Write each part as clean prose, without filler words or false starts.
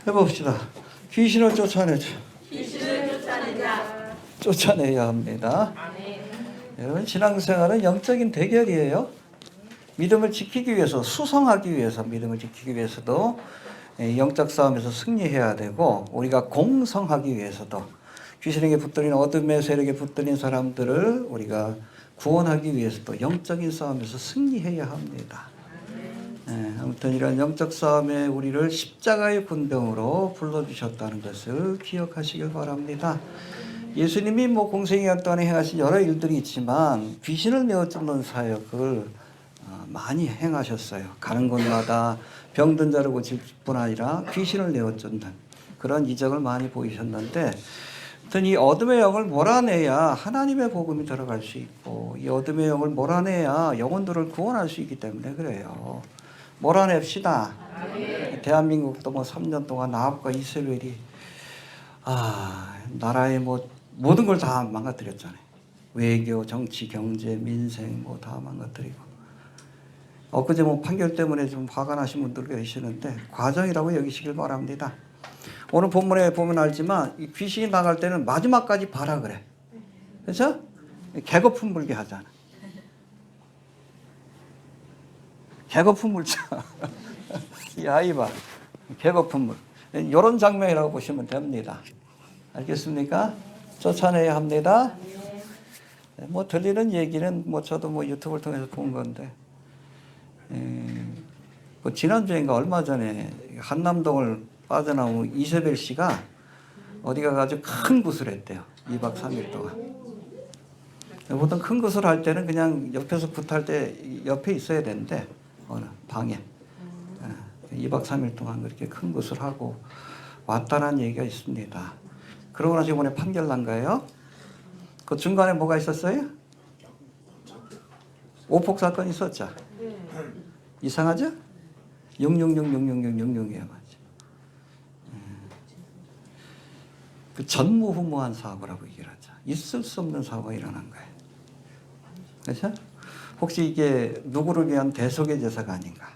해봅시다. 귀신을 쫓아내자. 귀신을 쫓아내자. 쫓아내야 합니다. 여러분, 신앙생활은 영적인 대결이에요. 믿음을 지키기 위해서, 수성하기 위해서, 믿음을 지키기 위해서도 영적 싸움에서 승리해야 되고, 우리가 공성하기 위해서도 귀신에게 붙들린 어둠의 세력에 붙들린 사람들을 우리가 구원하기 위해서도 영적인 싸움에서 승리해야 합니다. 아무튼 이런 영적 싸움에 우리를 십자가의 군병으로 불러주셨다는 것을 기억하시길 바랍니다. 예수님이 공생애가 동안에 행하신 여러 일들이 있지만 귀신을 내어 쫓는 사역을 많이 행하셨어요. 가는 곳마다 병든 자를 고칠 뿐 아니라 귀신을 내어 쫓는 그런 이적을 많이 보이셨는데, 아무튼 이 어둠의 영을 몰아내야 하나님의 복음이 들어갈 수 있고, 이 어둠의 영을 몰아내야 영혼들을 구원할 수 있기 때문에 그래요. 몰아냅시다. 대한민국도 3년 동안 아합과 이세벨이 나라의 모든 걸 다 망가뜨렸잖아요. 외교, 정치, 경제, 민생 다 망가뜨리고. 엊그제 판결 때문에 좀 화가 나신 분들 계시는데 과정이라고 여기시길 바랍니다. 오늘 본문에 보면 알지만 이 귀신이 나갈 때는 마지막까지 봐라 그래. 그렇죠? 개거품 물게 하잖아. 개거품 물자. 이 아이 봐. 개거품 물. 이런 장면이라고 보시면 됩니다. 알겠습니까? 쫓아내야 합니다. 들리는 얘기는 저도 유튜브를 통해서 본 건데, 지난주인가 얼마 전에 한남동을 빠져나온 이세벨 씨가 어디 가가지고 큰 굿을 했대요. 2박 3일 동안. 보통 큰 굿을 할 때는 그냥 옆에서 굿할 때 옆에 있어야 되는데, 어느 방에. 2박 3일 동안 그렇게 큰 굿을 하고 왔다는 얘기가 있습니다. 그러고 나서 이번에 판결 난 거예요. 그 중간에 뭐가 있었어요? 오폭 사건이 있었죠. 이상하죠? 6666666이에요. 맞죠? 그 전무후무한 사고라고 얘기를 하죠. 있을 수 없는 사고가 일어난 거예요. 그렇죠? 혹시 이게 누구를 위한 대속의 제사가 아닌가?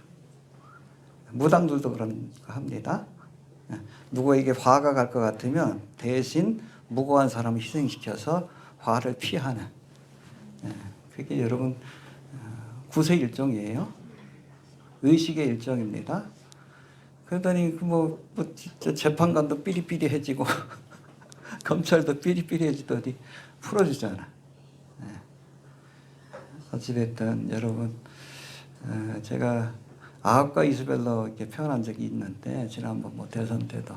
무당들도 그런 거 합니다. 누구에게 화가 갈 것 같으면 대신 무고한 사람을 희생시켜서 화를 피하는, 그게 여러분 구세 일종이에요. 의식의 일종입니다. 그러더니 재판관도 삐리삐리해지고 검찰도 삐리삐리해지더니 풀어주잖아. 어찌됐든 여러분, 제가 아합과 이스벨로 이렇게 표현한 적이 있는데, 지난번 대선 때도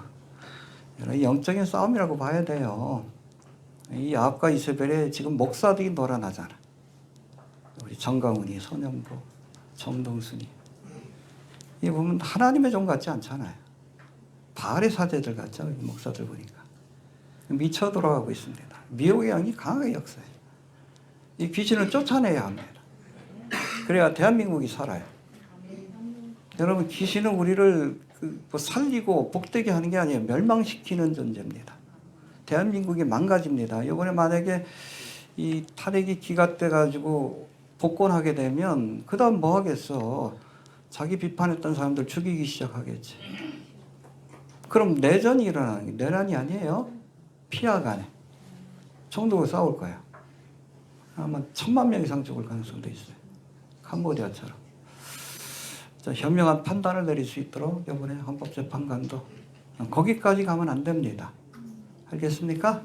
영적인 싸움이라고 봐야 돼요. 이 아합과 이스벨에 지금 목사들이 놀아나잖아. 우리 정강훈이, 손영보, 정동순이. 이 보면 하나님의 종 같지 않잖아요. 바알의 사제들 같죠, 목사들 보니까. 미쳐 돌아가고 있습니다. 미혹의 영이 강하게 역사해요. 이 귀신을 쫓아내야 합니다. 그래야 대한민국이 살아요. 여러분, 귀신은 우리를 살리고 복되게 하는 게 아니에요. 멸망시키는 존재입니다. 대한민국이 망가집니다. 이번에 만약에 이 탄핵이 기각돼가지고 복권하게 되면 그 다음 뭐 하겠어? 자기 비판했던 사람들 죽이기 시작하겠지. 그럼 내전이 일어나는 게 내란이 아니에요. 피하 간에 총독을 싸울 거예요. 아마 1000만 명 이상 죽을 가능성도 있어요. 캄보디아처럼. 현명한 판단을 내릴 수 있도록 이번에 헌법재판관도 거기까지 가면 안 됩니다. 알겠습니까?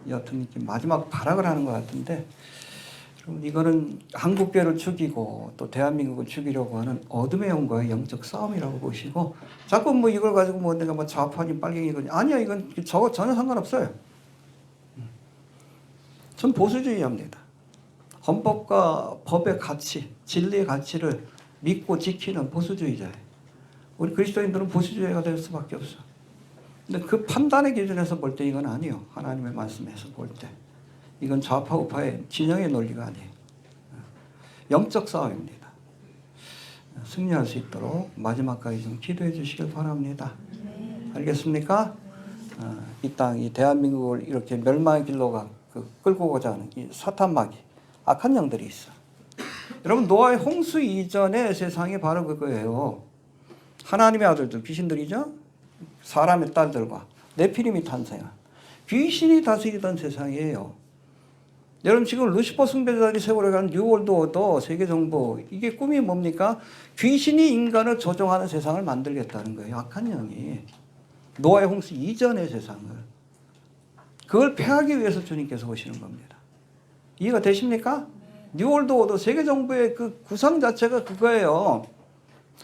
여튼 마지막 발악을 하는 것 같은데, 이거는 한국교를 죽이고 또 대한민국을 죽이려고 하는 어둠의 영과의 영적 싸움이라고 보시고, 자꾸 이걸 가지고 내가 좌파니 빨갱이 이거니, 아니야, 이건 전혀 상관없어요. 전 보수주의합니다. 헌법과 법의 가치, 진리의 가치를 믿고 지키는 보수주의자예요. 우리 그리스도인들은 보수주의가 될 수밖에 없어. 근데 그 판단의 기준에서 볼 때 이건 아니에요. 하나님의 말씀에서 볼 때. 이건 좌파 우파의 진영의 논리가 아니에요. 영적 싸움입니다. 승리할 수 있도록 마지막까지 좀 기도해 주시길 바랍니다. 알겠습니까? 이 땅, 이 대한민국을 이렇게 멸망의 길로 끌고 가자 하는 이 사탄마귀, 악한 영들이 있어. 여러분, 노아의 홍수 이전의 세상이 바로 그거예요. 하나님의 아들들, 귀신들이죠? 사람의 딸들과 네피림이 탄생한 귀신이 다스리던 세상이에요. 여러분 지금 루시퍼 숭배자들이 세월간 뉴월드 오더 세계정부 이게 꿈이 뭡니까? 귀신이 인간을 조종하는 세상을 만들겠다는 거예요. 악한 영이. 노아의 홍수 이전의 세상을. 그걸 폐하기 위해서 주님께서 오시는 겁니다. 이해가 되십니까? 뉴월드 오더 세계정부의 그 구상 자체가 그거예요.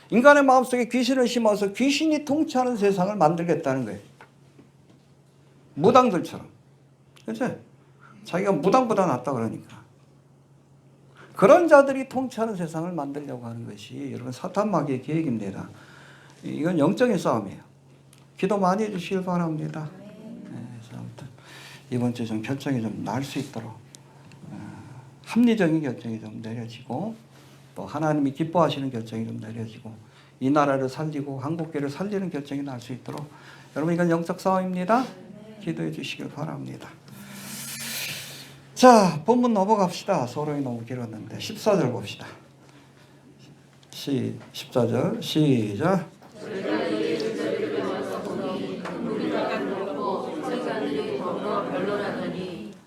인간의 마음속에 귀신을 심어서 귀신이 통치하는 세상을 만들겠다는 거예요. 무당들처럼. 그렇죠? 자기가 무당보다 낫다 그러니까. 그런 자들이 통치하는 세상을 만들려고 하는 것이 여러분 사탄 마귀의 계획입니다. 이건 영적인 싸움이에요. 기도 많이 해주시길 바랍니다. 그래서 아무튼 이번 주 좀 결정이 좀 날 수 있도록 합리적인 결정이 좀 내려지고 또 하나님이 기뻐하시는 결정이 좀 내려지고 이 나라를 살리고 한국교회를 살리는 결정이 날 수 있도록 여러분 이건 영적 싸움입니다. 기도해 주시길 바랍니다. 자, 본문 넘어갑시다. 서론이 너무 길었는데 14절 봅시다. 14절 시작.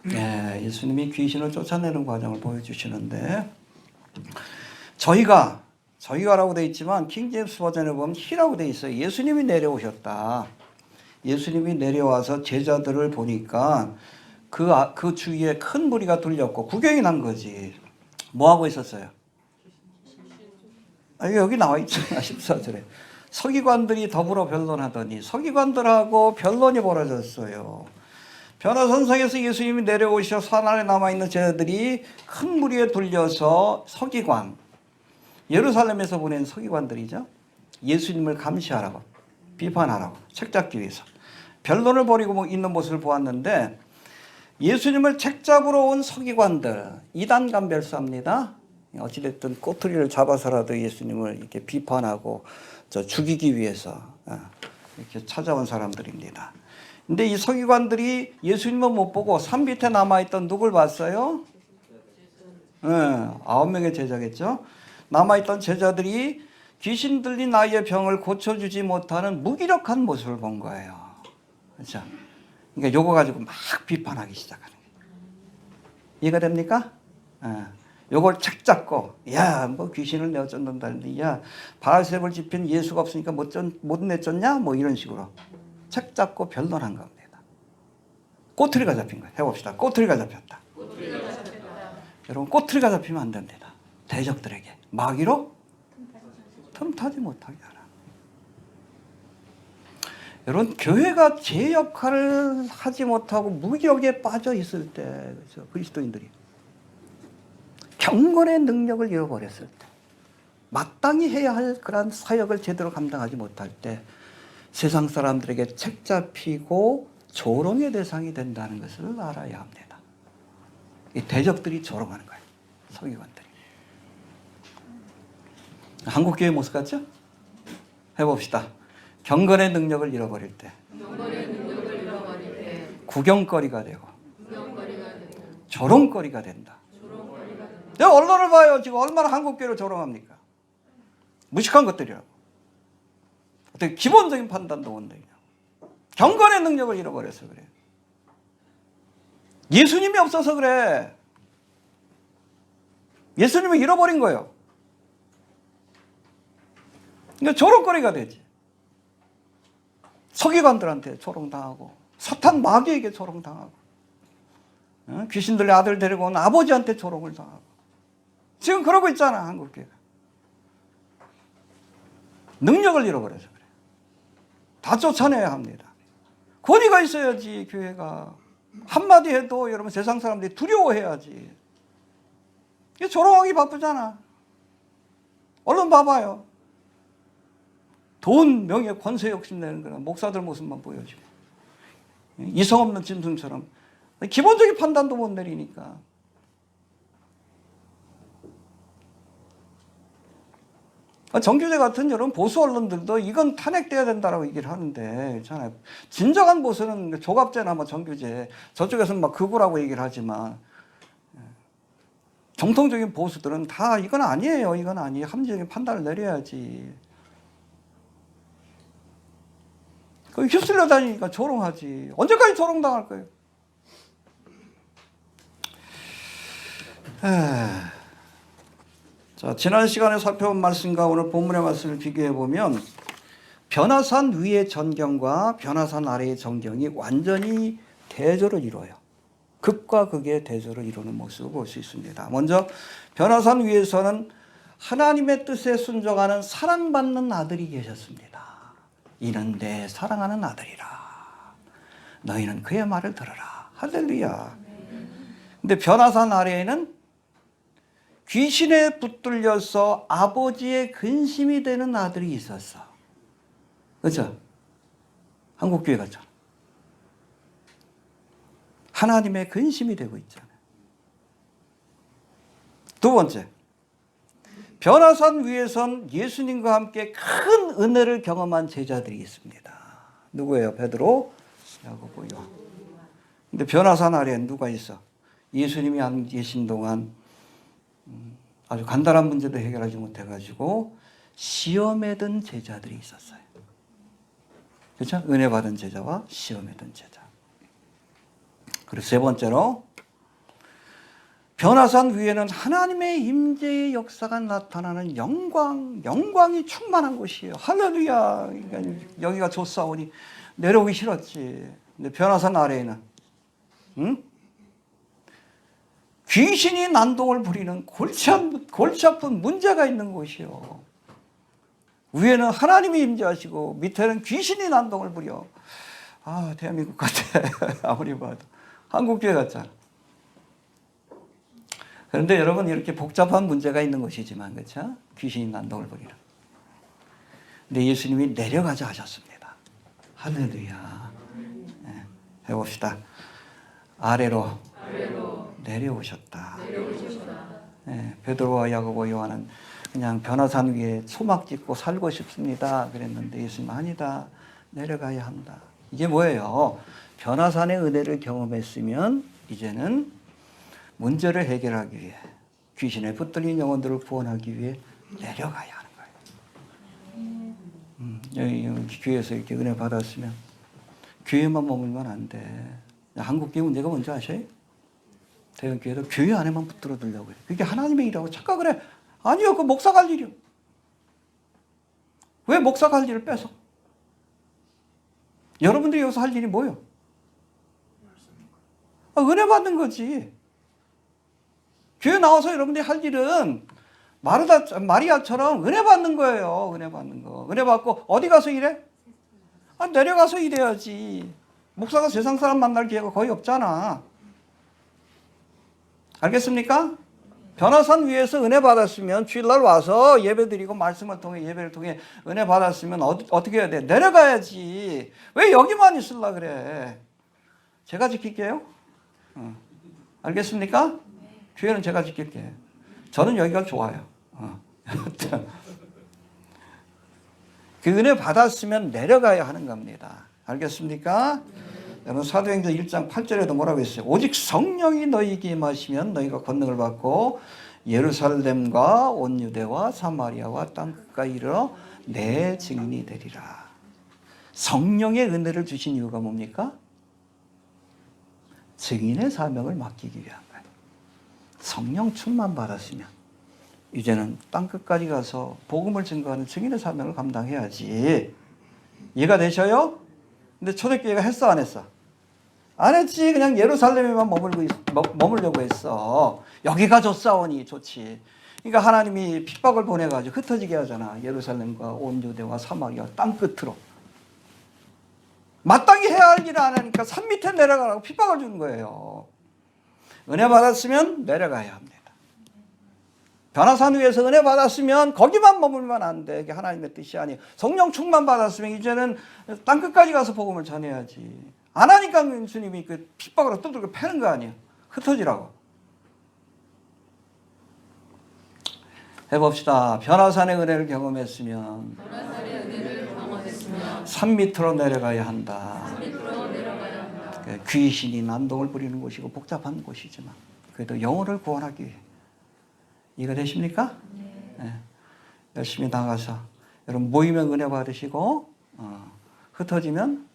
네, 예수님이 귀신을 쫓아내는 과정을 보여주시는데 저희가라고 되어 있지만 킹제임스 버전에 보면 히라고 되어 있어요. 예수님이 내려오셨다. 예수님이 내려와서 제자들을 보니까 그 주위에 큰 무리가 둘렸고 구경이 난 거지. 뭐 하고 있었어요? 여기 나와 있잖아. 14절에. 서기관들이 더불어 변론하더니 서기관들하고 변론이 벌어졌어요. 변화선상에서 예수님이 내려오셔 산 안에 남아있는 제자들이 큰 무리에 둘려서 서기관, 예루살렘에서 보낸 서기관들이죠. 예수님을 감시하라고, 비판하라고, 책잡기 위해서 변론을 벌이고 있는 모습을 보았는데 예수님을 책잡으러 온 서기관들, 이단감별사입니다. 어찌됐든 꼬투리를 잡아서라도 예수님을 이렇게 비판하고 죽이기 위해서 이렇게 찾아온 사람들입니다. 근데 이 서기관들이 예수님을 못 보고 산 밑에 남아있던 누굴 봤어요? 9명의 제자겠죠. 남아있던 제자들이 귀신 들린 아이의 병을 고쳐주지 못하는 무기력한 모습을 본 거예요. 그렇죠? 그러니까 요거 가지고 막 비판하기 시작하는 거예요. 이해가 됩니까? 요걸 책 잡고 뭐 귀신을 내쫓는다는데 바알세불 집힌 예수가 없으니까 못 내쫓냐? 뭐 이런 식으로 책 잡고 변론한 겁니다. 꼬투리가 잡힌 거예요. 해봅시다. 꼬투리가 잡혔다. 여러분 꼬투리가 잡히면 안 됩니다. 대적들에게 마귀로 틈타지 못하게 하라. 여러분 교회가 제 역할을 하지 못하고 무력에 빠져 있을 때 그렇죠? 그리스도인들이 경건의 능력을 잃어버렸을 때 마땅히 해야 할 그런 사역을 제대로 감당하지 못할 때 세상 사람들에게 책 잡히고 조롱의 대상이 된다는 것을 알아야 합니다. 이 대적들이 조롱하는 거예요. 서기관들이. 한국교회 모습 같죠? 해봅시다. 경건의 능력을 잃어버릴 때 구경거리가 되고 조롱거리가 된다. 내가 언론을 봐요. 지금 얼마나 한국교회를 조롱합니까? 무식한 것들이라고. 어떻게 기본적인 판단도 못 내냐. 경건의 능력을 잃어버려서 그래. 예수님이 없어서 그래. 예수님을 잃어버린 거예요. 그러니까 조롱거리가 되지. 서기관들한테 조롱당하고 사탄 마귀에게 조롱당하고 귀신들의 아들 데리고 온 아버지한테 조롱을 당하고 지금 그러고 있잖아. 한국교회가. 능력을 잃어버려서 그래. 다 쫓아내야 합니다. 권위가 있어야지 교회가. 한마디 해도 여러분 세상 사람들이 두려워해야지. 이게 조롱하기 바쁘잖아. 얼른 봐봐요. 돈, 명예, 권세 욕심내는 거는 목사들 모습만 보여주고 이성 없는 짐승처럼 기본적인 판단도 못 내리니까. 정규제 같은 여러분 보수 언론들도 이건 탄핵돼야 된다라고 얘기를 하는데 있잖아요. 진정한 보수는 조갑제나 뭐 정규제 저쪽에서는 막 극우라고 얘기를 하지만 정통적인 보수들은 다 이건 아니에요. 이건 아니에요. 합리적인 판단을 내려야지. 휩쓸려 다니니까 조롱하지. 언제까지 조롱당할 거예요? 자, 지난 시간에 살펴본 말씀과 오늘 본문의 말씀을 비교해 보면 변화산 위의 전경과 변화산 아래의 전경이 완전히 대조를 이루어요. 극과 극의 대조를 이루는 모습을 볼 수 있습니다. 먼저 변화산 위에서는 하나님의 뜻에 순종하는 사랑받는 아들이 계셨습니다. 이는 내 사랑하는 아들이라. 너희는 그의 말을 들어라. 할렐루야. 근데 변화산 아래에는 귀신에 붙들려서 아버지의 근심이 되는 아들이 있었어. 그렇죠? 한국교회 같잖아. 하나님의 근심이 되고 있잖아요. 두 번째, 변화산 위에선 예수님과 함께 큰 은혜를 경험한 제자들이 있습니다. 누구예요? 베드로, 야고보, 요한. 근데 변화산 아래엔 누가 있어? 예수님이 안 계신 동안 아주 간단한 문제도 해결하지 못해가지고 시험에 든 제자들이 있었어요. 그렇죠? 은혜 받은 제자와 시험에 든 제자. 그리고 세 번째로 변화산 위에는 하나님의 임재의 역사가 나타나는 영광이 충만한 곳이에요. 할렐루야. 그러니까 여기가 좋사오니 내려오기 싫었지. 근데 변화산 아래에는 귀신이 난동을 부리는 골치 아픈 문제가 있는 곳이요. 위에는 하나님이 임재하시고 밑에는 귀신이 난동을 부려. 아, 대한민국 같아. 아무리 봐도. 한국교회 같잖아. 그런데 여러분 이렇게 복잡한 문제가 있는 것이지만 그렇죠? 귀신이 난동을 부리는. 근데 예수님이 내려가자 하셨습니다. 할렐루야. 네, 해봅시다. 아래로 내려오셨다. 네, 베드로와 야고보 요한은 그냥 변화산 위에 초막 짓고 살고 싶습니다. 그랬는데 예수님 아니다. 내려가야 한다. 이게 뭐예요? 변화산의 은혜를 경험했으면 이제는 문제를 해결하기 위해 귀신에 붙들린 영혼들을 구원하기 위해 내려가야 하는 거예요. 여기 교회에서 이렇게 은혜 받았으면 교회만 머물면 안 돼. 한국교회 문제가 뭔지 아셔요? 대형교회도 교회 안에만 붙들어 두려고 해요. 그게 하나님의 일이라고 착각을 해. 아니요, 그 목사 갈 일이요. 왜 목사 갈 일을 뺏어? 여러분들이 여기서 할 일이 뭐예요? 은혜 받는 거지. 교회 나와서 여러분들이 할 일은 마리아처럼 은혜 받는 거예요. 은혜 받는 거. 은혜 받고 어디 가서 일해? 내려가서 일해야지. 목사가 세상 사람 만날 기회가 거의 없잖아. 알겠습니까? 변화산 위에서 은혜 받았으면 주일날 와서 예배드리고 말씀을 통해 예배를 통해 은혜 받았으면 어떻게 해야 돼? 내려가야지. 왜 여기만 있으려 그래? 제가 지킬게요. 알겠습니까? 교회는 제가 지킬게요. 저는 여기가 좋아요. 그 은혜 받았으면 내려가야 하는 겁니다. 알겠습니까? 여러분 사도행전 1장 8절에도 뭐라고 했어요? 오직 성령이 너희에게 임하시면 너희가 권능을 받고 예루살렘과 온 유대와 사마리아와 땅끝까지 이르러 내 증인이 되리라. 성령의 은혜를 주신 이유가 뭡니까? 증인의 사명을 맡기기 위한 거예요. 성령 충만 받았으면 이제는 땅끝까지 가서 복음을 증거하는 증인의 사명을 감당해야지. 이해가 되셔요? 근데 초대교회가 했어 안 했어? 안 했지. 그냥 예루살렘에만 머물려고 했어. 여기가 좋사오니 좋지. 그러니까 하나님이 핍박을 보내가지고 흩어지게 하잖아. 예루살렘과 온 유대와 사마리아 땅끝으로. 마땅히 해야 할 일을 안 하니까 산 밑에 내려가라고 핍박을 주는 거예요. 은혜 받았으면 내려가야 합니다. 변화산 위에서 은혜 받았으면 거기만 머물면 안 돼. 그게 하나님의 뜻이 아니에요. 성령 충만 받았으면 이제는 땅끝까지 가서 복음을 전해야지. 안 하니까 주님이 그 핍박으로 두들겨 패는 거 아니에요. 흩어지라고. 해봅시다. 변화산의 은혜를 경험했으면 산 밑으로 내려가야 한다. 귀신이 난동을 부리는 곳이고 복잡한 곳이지만 그래도 영혼을 구원하기 위해. 이해가 되십니까? 네. 열심히 나가서 여러분 모이면 은혜 받으시고 흩어지면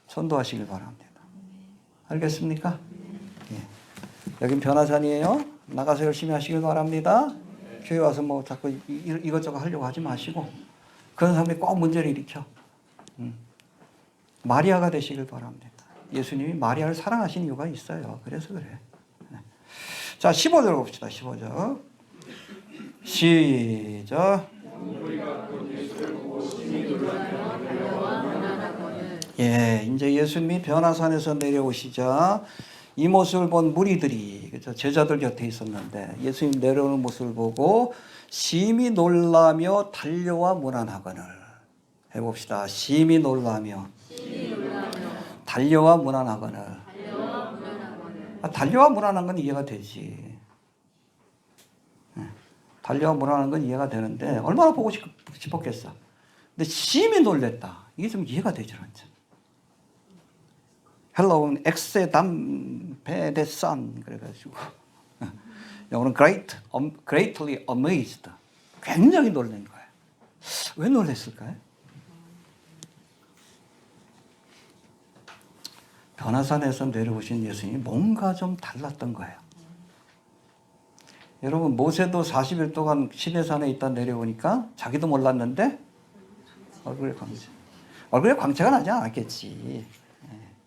전도하시길 바랍니다. 알겠습니까? 예. 여긴 변화산이에요. 나가서 열심히 하시길 바랍니다. 교회 와서 뭐 자꾸 이것저것 하려고 하지 마시고 그런 사람이 꼭 문제를 일으켜. 마리아가 되시길 바랍니다. 예수님이 마리아를 사랑하신 이유가 있어요. 그래서 그래. 자, 15절 봅시다. 15절. 시작. 예, 이제 예수님이 변화산에서 내려오시자 이 모습을 본 무리들이, 그죠? 제자들 곁에 있었는데 예수님 내려오는 모습을 보고 심히 놀라며 달려와 문안하거늘. 해봅시다. 심히 놀라며 달려와 문안하거늘. 달려와 문안한 건 이해가 되지. 달려와 문안한 건 이해가 되는데 얼마나 보고 싶었겠어. 근데 심히 놀랬다. 이게 좀 이해가 되지 않죠. 헬로우는 엑세담페데산 그래가지고 영어는 greatly amazed. 굉장히 놀란 거예요. 왜 놀랐을까요? 변화산에서 내려오신 예수님이 뭔가 좀 달랐던 거예요. 여러분 모세도 40일 동안 시내산에 있다 내려오니까 자기도 몰랐는데 얼굴에 광채가 나지 않았겠지.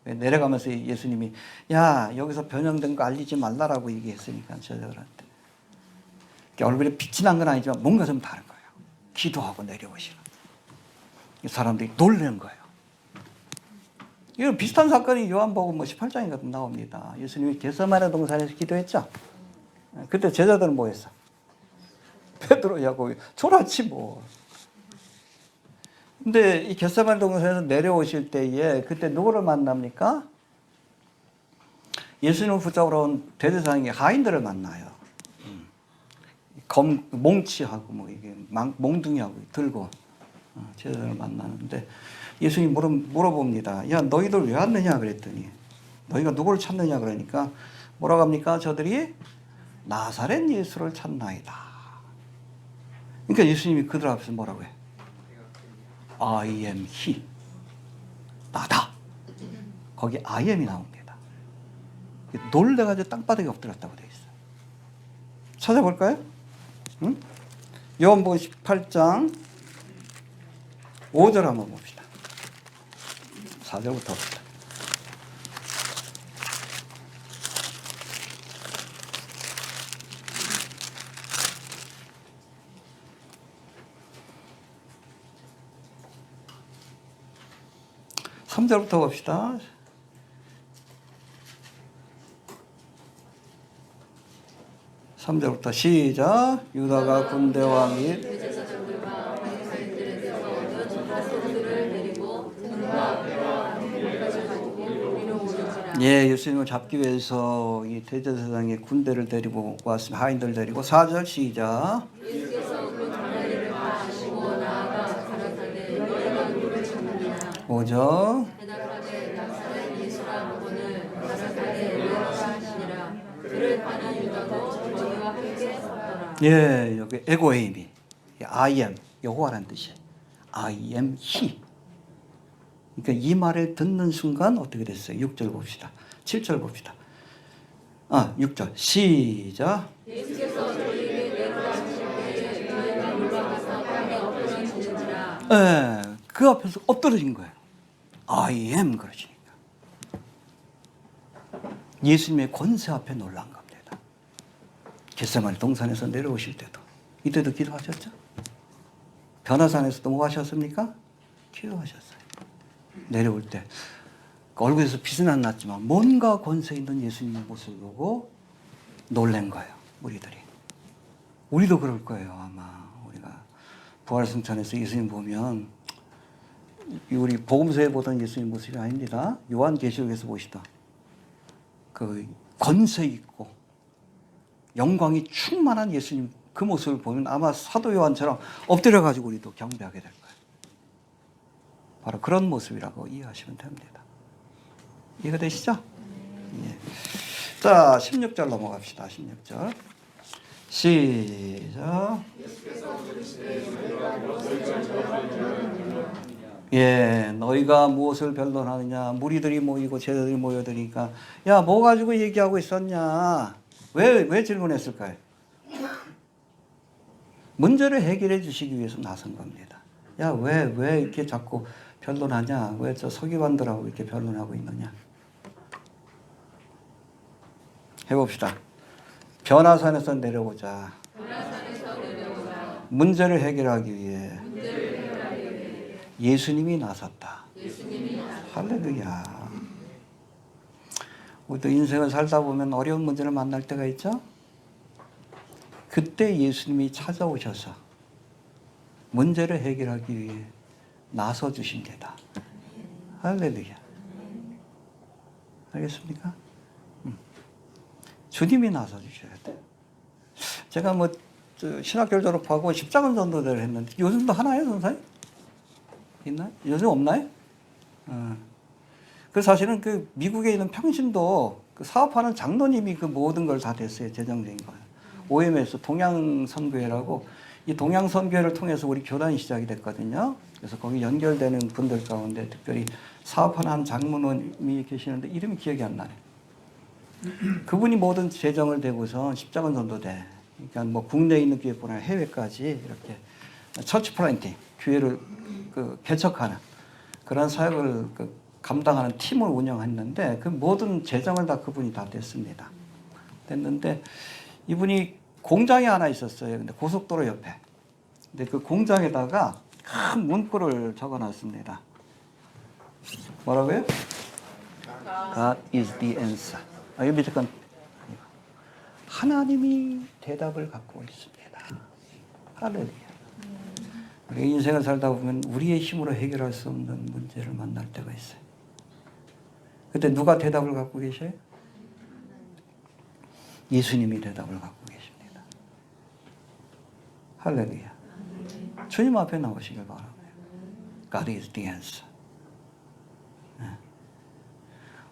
내려가면서 예수님이 야 여기서 변형된 거 알리지 말라라고 얘기했으니까 제자들한테 얼굴에 빛이 난 건 아니지만 뭔가 좀 다른 거예요. 기도하고 내려오시는 사람들이 놀란 거예요. 이런 비슷한 사건이 요한복음 18장에 나옵니다. 예수님이 겟세마네 동산에서 기도했죠. 그때 제자들은 뭐 했어? 베드로, 야고보 졸았지 뭐. 근데 이 겟세마네 동산에서 내려오실 때에 그때 누구를 만납니까? 예수님을 붙잡으러 온 대제사장이 하인들을 만나요. 몽치하고 뭐 이게 몽둥이하고 들고 제자들을 만나는데 예수님이 물어봅니다. 야 너희들 왜 왔느냐 그랬더니 너희가 누구를 찾느냐 그러니까 뭐라고 합니까? 저들이 나사렛 예수를 찾나이다. 그러니까 예수님이 그들 앞에서 뭐라고 해? I am he. 나다. 거기 I am이 나옵니다. 놀래가지고 땅바닥에 엎드렸다고 되어 있어요. 찾아볼까요? 응? 요한복음 18장 5절 한번 봅시다. 4절부터 봅시다. (3절부터) 봅시다. (3절부터) 시작. 유다가 군대와 및 예, 예수님을 잡기 위해서 이 대제사장의 군대를 데리고 왔습니다. 하인들 데리고 4절 시작. 예수께서 그 장례를 다 하시고 나아가 가라사대 너희가 누구를 찾느냐. 5절. 대답하되 나사렛 예수라고는 가라사대 너희가 하시니라. 그를 파는 유다도 저희와 함께 섰더라. 예, 여기 에고에임이 I am 여호와라는 뜻이에요. I am he. 그러니까 이 말을 듣는 순간 어떻게 됐어요? 6절 봅시다. 7절 봅시다. 6절 시작. 예수께서 저희에게 내려가실 때에 저희가 올라가서 땅에 엎드러지는지라. 예, 그 앞에서 엎드러진 거예요. I am 그러시니까. 예수님의 권세 앞에 놀란 겁니다. 겟세마네 동산에서 내려오실 때도 이때도 기도하셨죠? 변화산에서도 뭐 하셨습니까? 기도하셨어요. 내려올 때 얼굴에서 빛은 안 났지만 뭔가 권세 있는 예수님의 모습을 보고 놀란 거예요. 우리들이. 우리도 그럴 거예요. 아마 우리가 부활승천에서 예수님 보면 우리 복음서에 보던 예수님 모습이 아닙니다. 요한계시록에서 보시다 그 권세 있고 영광이 충만한 예수님 그 모습을 보면 아마 사도 요한처럼 엎드려 가지고 우리도 경배하게 될 거예요. 바로 그런 모습이라고 이해하시면 됩니다. 이해가 되시죠? 예. 자, 16절 넘어갑시다. 16절. 시작. 예, 너희가 무엇을 변론하느냐? 무리들이 모이고 제자들이 모여드니까 야, 뭐 가지고 얘기하고 있었냐? 왜 질문했을까요? 문제를 해결해 주시기 위해서 나선 겁니다. 야, 왜 이렇게 자꾸 변론하냐? 왜 저 서기관들하고 이렇게 변론하고 있느냐? 해봅시다. 변화산에서 내려오자. 문제를 해결하기 위해 예수님이 나섰다. 할렐루야. 우리도 인생을 살다 보면 어려운 문제를 만날 때가 있죠? 그때 예수님이 찾아오셔서 문제를 해결하기 위해 나서 주십니다. 할렐루야. 알겠습니까? 주님이 나서 주셔야 돼요. 제가 뭐 신학교를 졸업하고 십자군 전도대를 했는데 요즘도 하나요, 선생님? 있나요? 요즘 없나요? 그 사실은 그 미국에 있는 평신도 그 사업하는 장로님이 그 모든 걸 다 됐어요. 재정적인 거예요. OMS 동양선교회라고 이 동양선교회를 통해서 우리 교단이 시작이 됐거든요. 그래서 거기 연결되는 분들 가운데 특별히 사업하는 장로님이 계시는데 이름이 기억이 안 나요. 그분이 모든 재정을 대고서 십자군 전도대, 그러니까 뭐 국내에 있는 교회뿐 아니라 해외까지 이렇게 처치 플랜팅, 교회를 그 개척하는 그런 사역을 감당하는 팀을 운영했는데 그 모든 재정을 다 그분이 다 됐습니다. 됐는데 이분이 공장이 하나 있었어요. 근데 고속도로 옆에. 근데 그 공장에다가 큰 문구를 적어놨습니다. 뭐라고요? God is the answer. 여기 밑에 건 하나님이 대답을 갖고 있습니다. 할렐루야. 우리 인생을 살다 보면 우리의 힘으로 해결할 수 없는 문제를 만날 때가 있어요. 그때 누가 대답을 갖고 계셔요? 예수님이 대답을 갖고 계십니다. 할렐루야. 주님 앞에 나오시길 바랍니다. God is the answer.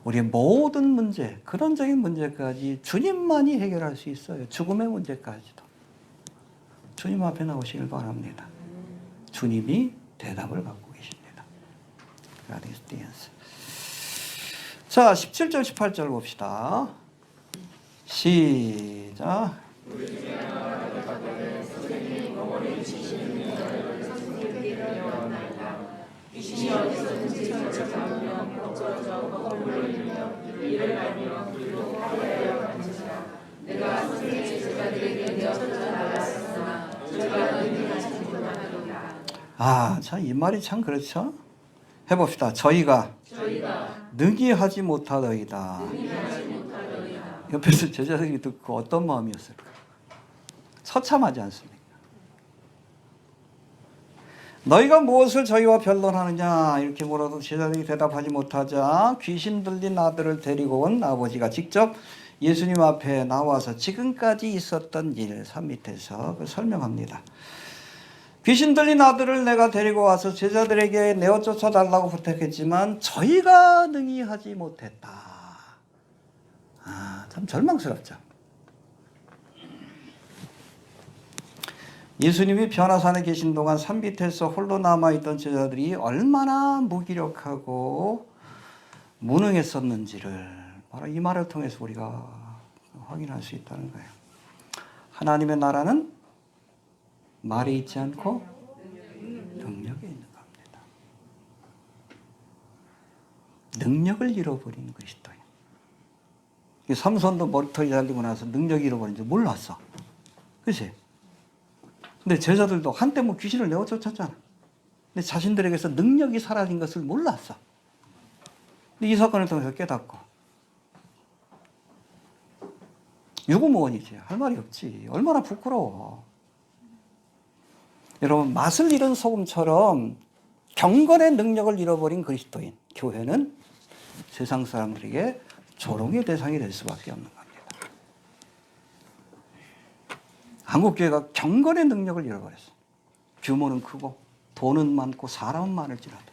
우리의 모든 문제, 근원적인 문제까지 주님만이 해결할 수 있어요. 죽음의 문제까지도. 주님 앞에 나오시길 바랍니다. 주님이 대답을 갖고 계십니다. God is the answer. 자, 17절, 18절 봅시다. 시작. 귀신이 어디서든지 전적하며 걱정져 허물을 흘리며 이를 알며 그리고 하여야 간지라. 내가 선생의 제자들에게 내어져 나갔으나 저희가 너희를 하지 못하노라. 아, 참, 이 말이 참 그렇죠? 해봅시다. 저희가 능히 하지 못하더이다. 옆에서 제자들이 듣고 어떤 마음이었을까? 처참하지 않습니까? 너희가 무엇을 저희와 변론하느냐 이렇게 물어도 제자들이 대답하지 못하자 귀신 들린 아들을 데리고 온 아버지가 직접 예수님 앞에 나와서 지금까지 있었던 일 산 밑에서 설명합니다. 귀신 들린 아들을 내가 데리고 와서 제자들에게 내어 쫓아달라고 부탁했지만 저희가 능히 하지 못했다. 아, 참 절망스럽죠. 예수님이 변화산에 계신 동안 산 밑에서 홀로 남아있던 제자들이 얼마나 무기력하고 무능했었는지를 바로 이 말을 통해서 우리가 확인할 수 있다는 거예요. 하나님의 나라는 말에 있지 않고 능력에 있는 겁니다. 능력을 잃어버린 그리스도인. 삼손도 머리털이 잘리고 나서 능력을 잃어버린 줄 몰랐어. 그치? 근데 제자들도 한때 뭐 귀신을 내어 쫓았잖아. 근데 자신들에게서 능력이 사라진 것을 몰랐어. 근데 이 사건을 통해서 깨닫고. 유구무원이지. 할 말이 없지. 얼마나 부끄러워. 여러분, 맛을 잃은 소금처럼 경건의 능력을 잃어버린 그리스도인, 교회는 세상 사람들에게 조롱의 대상이 될 수밖에 없는 겁니다. 한국교회가 경건의 능력을 잃어버렸어. 규모는 크고 돈은 많고 사람은 많을지라도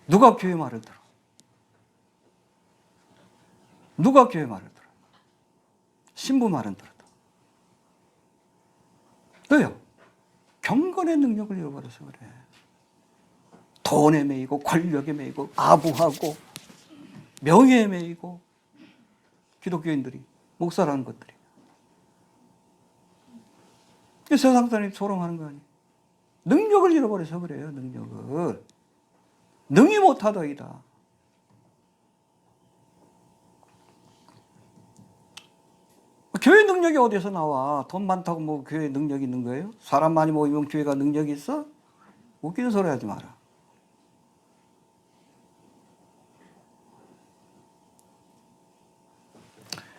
누가 교회 말을 들어? 누가 교회 말을 들어? 신부 말은 들어도. 왜요? 경건의 능력을 잃어버려서 그래. 돈에 매이고 권력에 매이고 아부하고 명예에 매이고 기독교인들이 목사라는 것들이. 세상 사람이 조롱하는 거 아니에요. 능력을 잃어버려서 그래요. 능력을. 능히 못하더이다. 교회 능력이 어디서 나와? 돈 많다고 뭐 교회 능력이 있는 거예요? 사람 많이 모이면 교회가 능력이 있어? 웃기는 소리 하지 마라.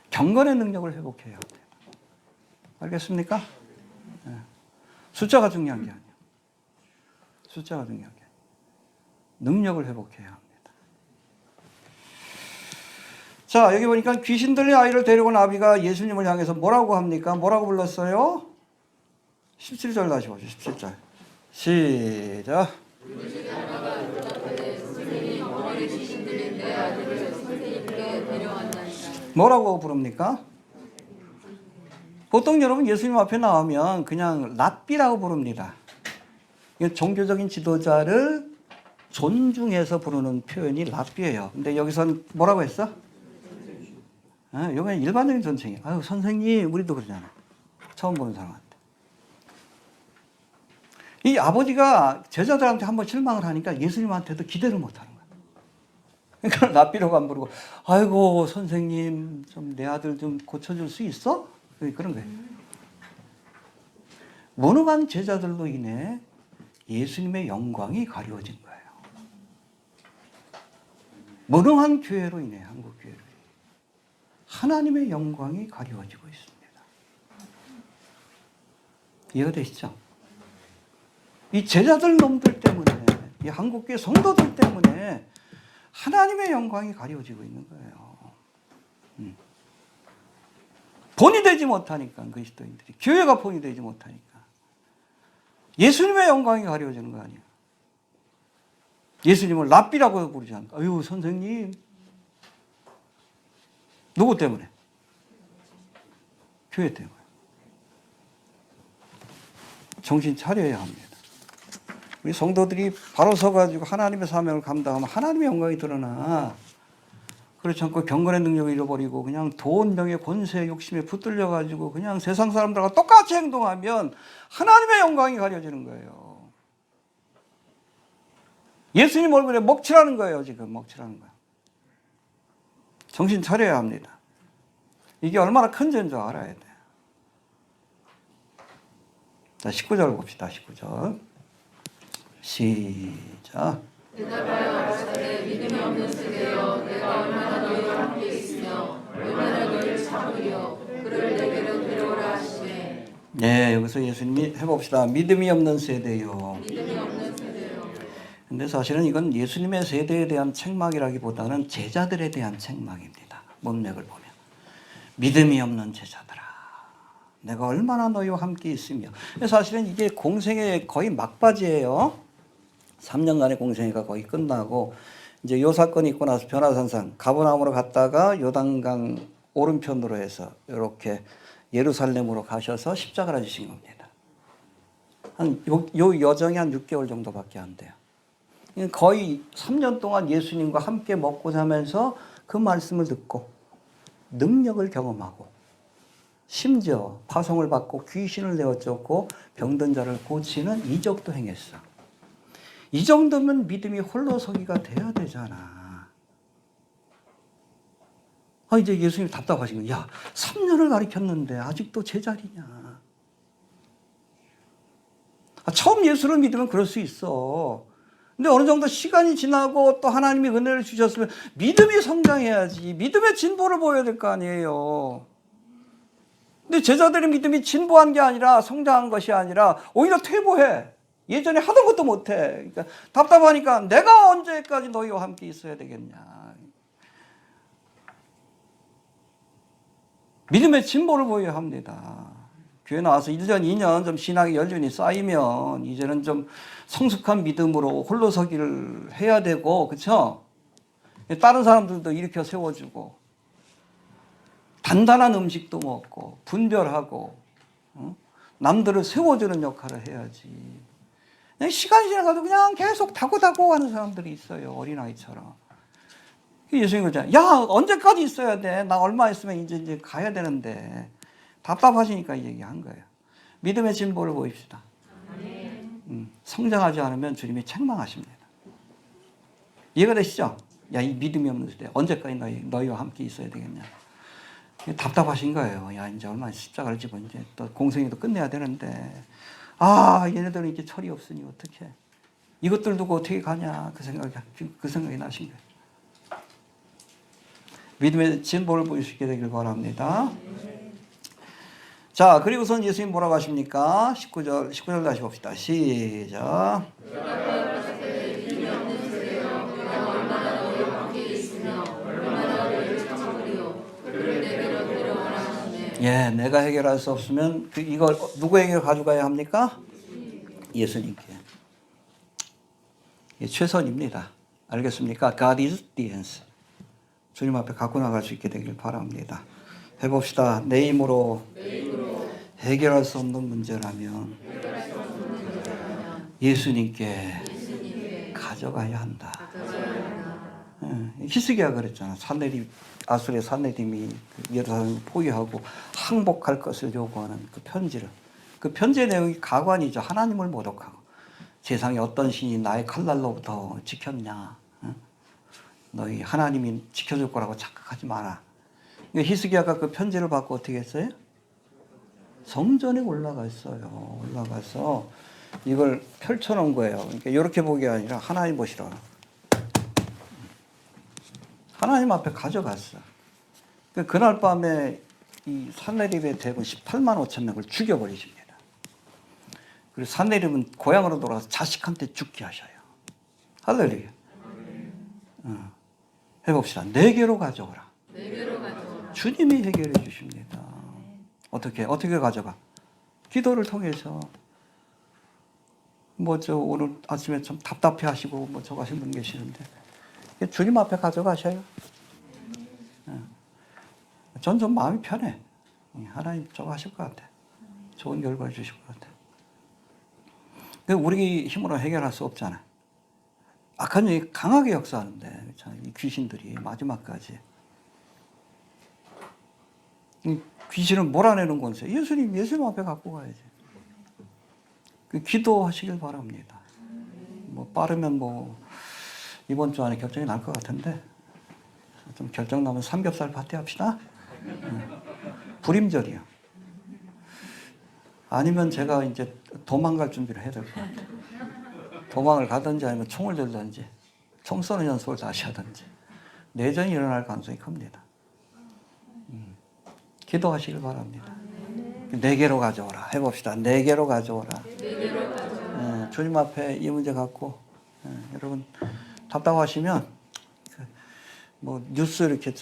경건의 능력을 회복해야 돼요. 알겠습니까? 네. 숫자가 중요한 게 아니에요. 숫자가 중요한 게 아니에요. 능력을 회복해야 합니다. 자, 여기 보니까 귀신 들린 아이를 데리고 온 아비가 예수님을 향해서 뭐라고 합니까? 뭐라고 불렀어요? 17절 다시 보죠. 17절. 시작. 뭐라고 부릅니까? 보통 여러분 예수님 앞에 나오면 그냥 랍비라고 부릅니다. 이건 종교적인 지도자를 존중해서 부르는 표현이 랍비예요. 근데 여기서는 뭐라고 했어? 이건 일반적인 존칭이에요. 아유, 선생님, 우리도 그러잖아. 처음 보는 사람한테. 이 아버지가 제자들한테 한번 실망을 하니까 예수님한테도 기대를 못 하는 거야. 그러니까 랍비라고 안 부르고, 아이고, 선생님, 좀 내 아들 좀 고쳐줄 수 있어? 그런 거예요. 무능한 제자들로 인해 예수님의 영광이 가려워진 거예요. 무능한 교회로 인해, 한국 교회로 인해 하나님의 영광이 가려워지고 있습니다. 이해가 되시죠? 이 제자들 놈들 때문에, 이 한국교회 성도들 때문에 하나님의 영광이 가려워지고 있는 거예요. 본이 되지 못하니까, 그리스도인들이. 교회가 본이 되지 못하니까. 예수님의 영광이 가려워지는 거 아니에요. 예수님을 랍비라고 부르지 않을까? 아유, 선생님. 누구 때문에? 교회 때문에. 정신 차려야 합니다. 우리 성도들이 바로 서가지고 하나님의 사명을 감당하면 하나님의 영광이 드러나. 그렇지 않고 경건의 능력을 잃어버리고 그냥 돈, 명예, 권세, 욕심에 붙들려가지고 그냥 세상 사람들과 똑같이 행동하면 하나님의 영광이 가려지는 거예요. 예수님 얼굴에 먹칠하는 거예요, 지금. 먹칠하는 거예요. 정신 차려야 합니다. 이게 얼마나 큰 죄인 줄 알아야 돼요. 자, 19절 봅시다. 19절. 시작. 대답하여 가라사대 믿음이 없는 세대여 내가 얼마나 너희와 함께 있으며 얼마나 너희를 참으려 그를 내게로 데려오라 하시네. 네, 여기서 예수님이 해봅시다. 믿음이 없는 세대요. 믿음이 없는 세대여. 근데 사실은 이건 예수님의 세대에 대한 책망이라기보다는 제자들에 대한 책망입니다. 문맥을 보면. 믿음이 없는 제자들아. 내가 얼마나 너희와 함께 있으며. 사실은 이게 공생의 거의 막바지예요. 3년간의 공생애가 거의 끝나고 이제 요 사건이 있고 나서 변화산상 가버나움으로 갔다가 요단강 오른편으로 해서 이렇게 예루살렘으로 가셔서 십자가를 지신 겁니다. 요 여정이 한 6개월 정도밖에 안 돼요. 거의 3년 동안 예수님과 함께 먹고 자면서 그 말씀을 듣고 능력을 경험하고 심지어 파송을 받고 귀신을 내어쫓고 병든 자를 고치는 이적도 행했어. 이 정도면 믿음이 홀로서기가 돼야 되잖아. 이제 예수님이 답답하신 거야. 야, 3년을 가르쳤는데 아직도 제자리냐. 처음 예수를 믿으면 그럴 수 있어. 근데 어느 정도 시간이 지나고 또 하나님이 은혜를 주셨으면 믿음이 성장해야지. 믿음의 진보를 보여야 될 거 아니에요. 근데 제자들의 믿음이 진보한 게 아니라 성장한 것이 아니라 오히려 퇴보해. 예전에 하던 것도 못해. 그러니까 답답하니까 내가 언제까지 너희와 함께 있어야 되겠냐. 믿음의 진보를 보여야 합니다. 교회 나와서 1년, 2년 좀 신앙의 연륜이 쌓이면 이제는 좀 성숙한 믿음으로 홀로서기를 해야 되고, 그렇죠? 다른 사람들도 일으켜 세워주고 단단한 음식도 먹고 분별하고 남들을 세워주는 역할을 해야지. 그냥 시간이 지나가도 그냥 계속 다고 하는 사람들이 있어요. 어린아이처럼. 예수님 그러잖아요. 야, 언제까지 있어야 돼? 나 얼마 있으면 이제 가야 되는데. 답답하시니까 얘기한 거예요. 믿음의 진보를 보입시다. 성장하지 않으면 주님이 책망하십니다. 이해가 되시죠? 야, 이 믿음이 없는 시대 언제까지 너희와 함께 있어야 되겠냐? 답답하신 거예요. 야, 이제 얼마 십자가를 집어 이제 또 공생애도 끝내야 되는데, 얘네들은 이제 철이 없으니 어떻게? 이것들 두고 어떻게 가냐? 그 생각이 나신 거예요. 믿음의 진보를 보이시게 되길 바랍니다. 자, 그리고선 예수님 뭐라고 하십니까? 19절 다시 봅시다. 시작. 예, 내가 해결할 수 없으면 이걸 누구에게 가져가야 합니까? 예수님께. 이게 최선입니다. 알겠습니까? God is the answer. 주님 앞에 갖고 나갈 수 있게 되길 바랍니다. 해봅시다. 내 힘으로 해결할 수 없는 문제라면 예수님께 가져가야 한다. 히스기야가 그랬잖아. 아수르의 산헤립이 예루살렘을 포위하고 항복할 것을 요구하는 그 편지를. 그 편지의 내용이 가관이죠. 하나님을 모독하고 세상에 어떤 신이 나의 칼날로부터 지켰냐. 너희 하나님이 지켜줄 거라고 착각하지 마라. 히스기야가 그 편지를 받고 어떻게 했어요? 성전에 올라갔어요. 올라가서 이걸 펼쳐놓은 거예요. 그러니까 이렇게 보기 아니라 하나님 보시라. 하나님 앞에 가져갔어. 그날 밤에 이 산헤립의 대군 18만 5천 명을 죽여버리십니다. 그리고 산헤립은 고향으로 돌아가서 자식한테 죽게 하셔요. 할렐루야. 해봅시다. 내게로 가져오라. 주님이 해결해 주십니다. 어떻게 가져가? 기도를 통해서. 오늘 아침에 좀 답답해 하시고 저거 하신 분 계시는데 주님 앞에 가져가셔요. 전 좀 마음이 편해. 하나님 저거 하실 것 같아. 좋은 결과를 주실 것 같아. 근데 우리 힘으로 해결할 수 없잖아. 악한 영이 강하게 역사하는데 이 귀신들이 마지막까지. 이 귀신을 몰아내는 권세. 예수님 앞에 갖고 가야지. 기도하시길 바랍니다. 빠르면 이번 주 안에 결정이 날 것 같은데 좀 결정 나면 삼겹살 파티 합시다. 불임절이요. 아니면 제가 이제 도망갈 준비를 해야 될 것 같아요. 도망을 가든지 아니면 총을 들든지 총 쏘는 연습을 다시 하든지 내전이 일어날 가능성이 큽니다. 기도하시길 바랍니다. 내게로 가져오라. 해봅시다. 내게로 가져오라. 주님 앞에 이 문제 갖고 여러분 답답하시면 뉴스 이렇게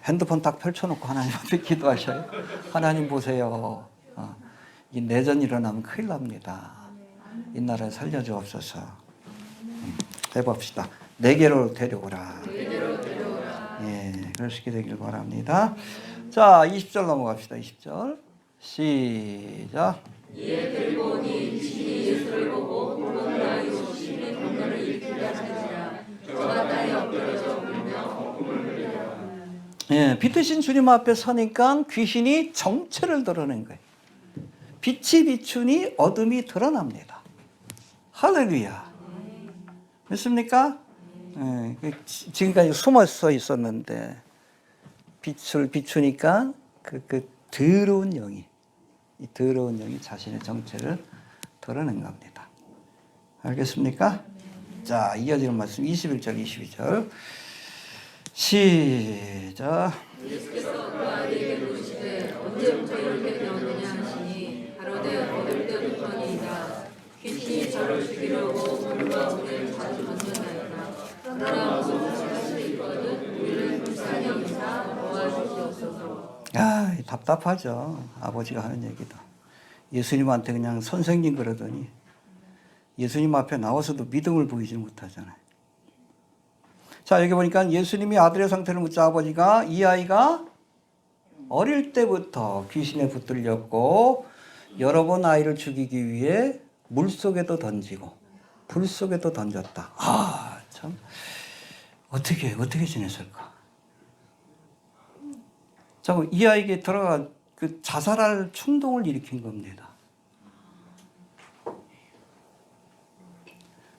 핸드폰 딱 펼쳐놓고 하나님 앞에 기도하셔요. 하나님 보세요. 이 내전 일어나면 큰일 납니다. 이 나라를 살려주옵소서. 해봅시다. 내게로 데려오라. 예, 그럴 수 있게 되길 바랍니다. 자, 20절 넘어갑시다. 20절. 시작. 이에 들보니 귀신이 예수를 보고 물러나요. 귀신의 경건을 일으키려 하니라. 저가 땅에 엎드려져 울며 예, 빛이신 주님 앞에 서니까 귀신이 정체를 드러낸 거예요. 빛이 비추니 어둠이 드러납니다. 할렐루야. 믿습니까? 예, 지금까지 숨어서 있었는데 빛을 비추니까 그 더러운 영이, 이 더러운 영이 자신의 정체를 드러낸 겁니다. 알겠습니까? 자, 이어지는 말씀 21절, 22절. 시작. 예수께서 그 아이에게 물으시되 언제부터 이렇게 되었느냐 하시니 가로되 얻을 때부터니이다. 귀신이 저를 죽이려고 물과 물을 자주 던져나이다. 그러나 무슨 할 수 있거든 우리를 불쌍히 여기사 도와주시옵소서. 답답하죠. 아버지가 하는 얘기도. 예수님한테 그냥 선생님 그러더니 예수님 앞에 나와서도 믿음을 보이지 못하잖아요. 자, 여기 보니까 예수님이 아들의 상태를 묻자 아버지가 이 아이가 어릴 때부터 귀신에 붙들렸고 여러 번 아이를 죽이기 위해 물속에도 던지고 불 속에도 던졌다. 아, 참 어떻게 지냈을까? 자, 이 아이에게 들어가 그 자살할 충동을 일으킨 겁니다.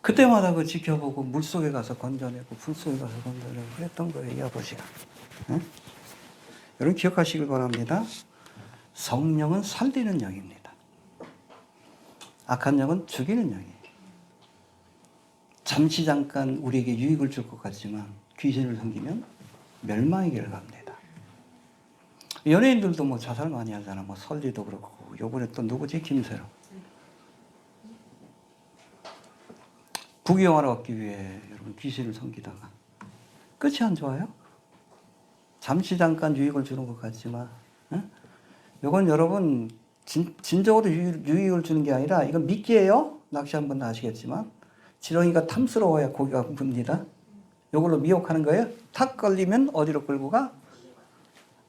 그때마다 그 지켜보고 물속에 가서 건져내고 불속에 가서 건져내고 그랬던 거예요, 이 아버지가. 네? 여러분 기억하시길 바랍니다. 성령은 살리는 영입니다. 악한 영은 죽이는 영이에요. 잠시 잠깐 우리에게 유익을 줄 것 같지만 귀신을 섬기면 멸망의 길을 갑니다. 연예인들도 뭐 자살 많이 하잖아. 뭐 설리도 그렇고 요번에 또 누구지? 김세로. 부귀영화를 얻기 위해 여러분 귀신을 섬기다가 끝이 안 좋아요? 잠시 잠깐 유익을 주는 것 같지만 이건 여러분 진정으로 유익을 주는 게 아니라 이건 미끼예요. 낚시 한번 아시겠지만 지렁이가 탐스러워야 고기가 뭅니다. 이걸로 미혹하는 거예요. 탁 걸리면 어디로 끌고 가?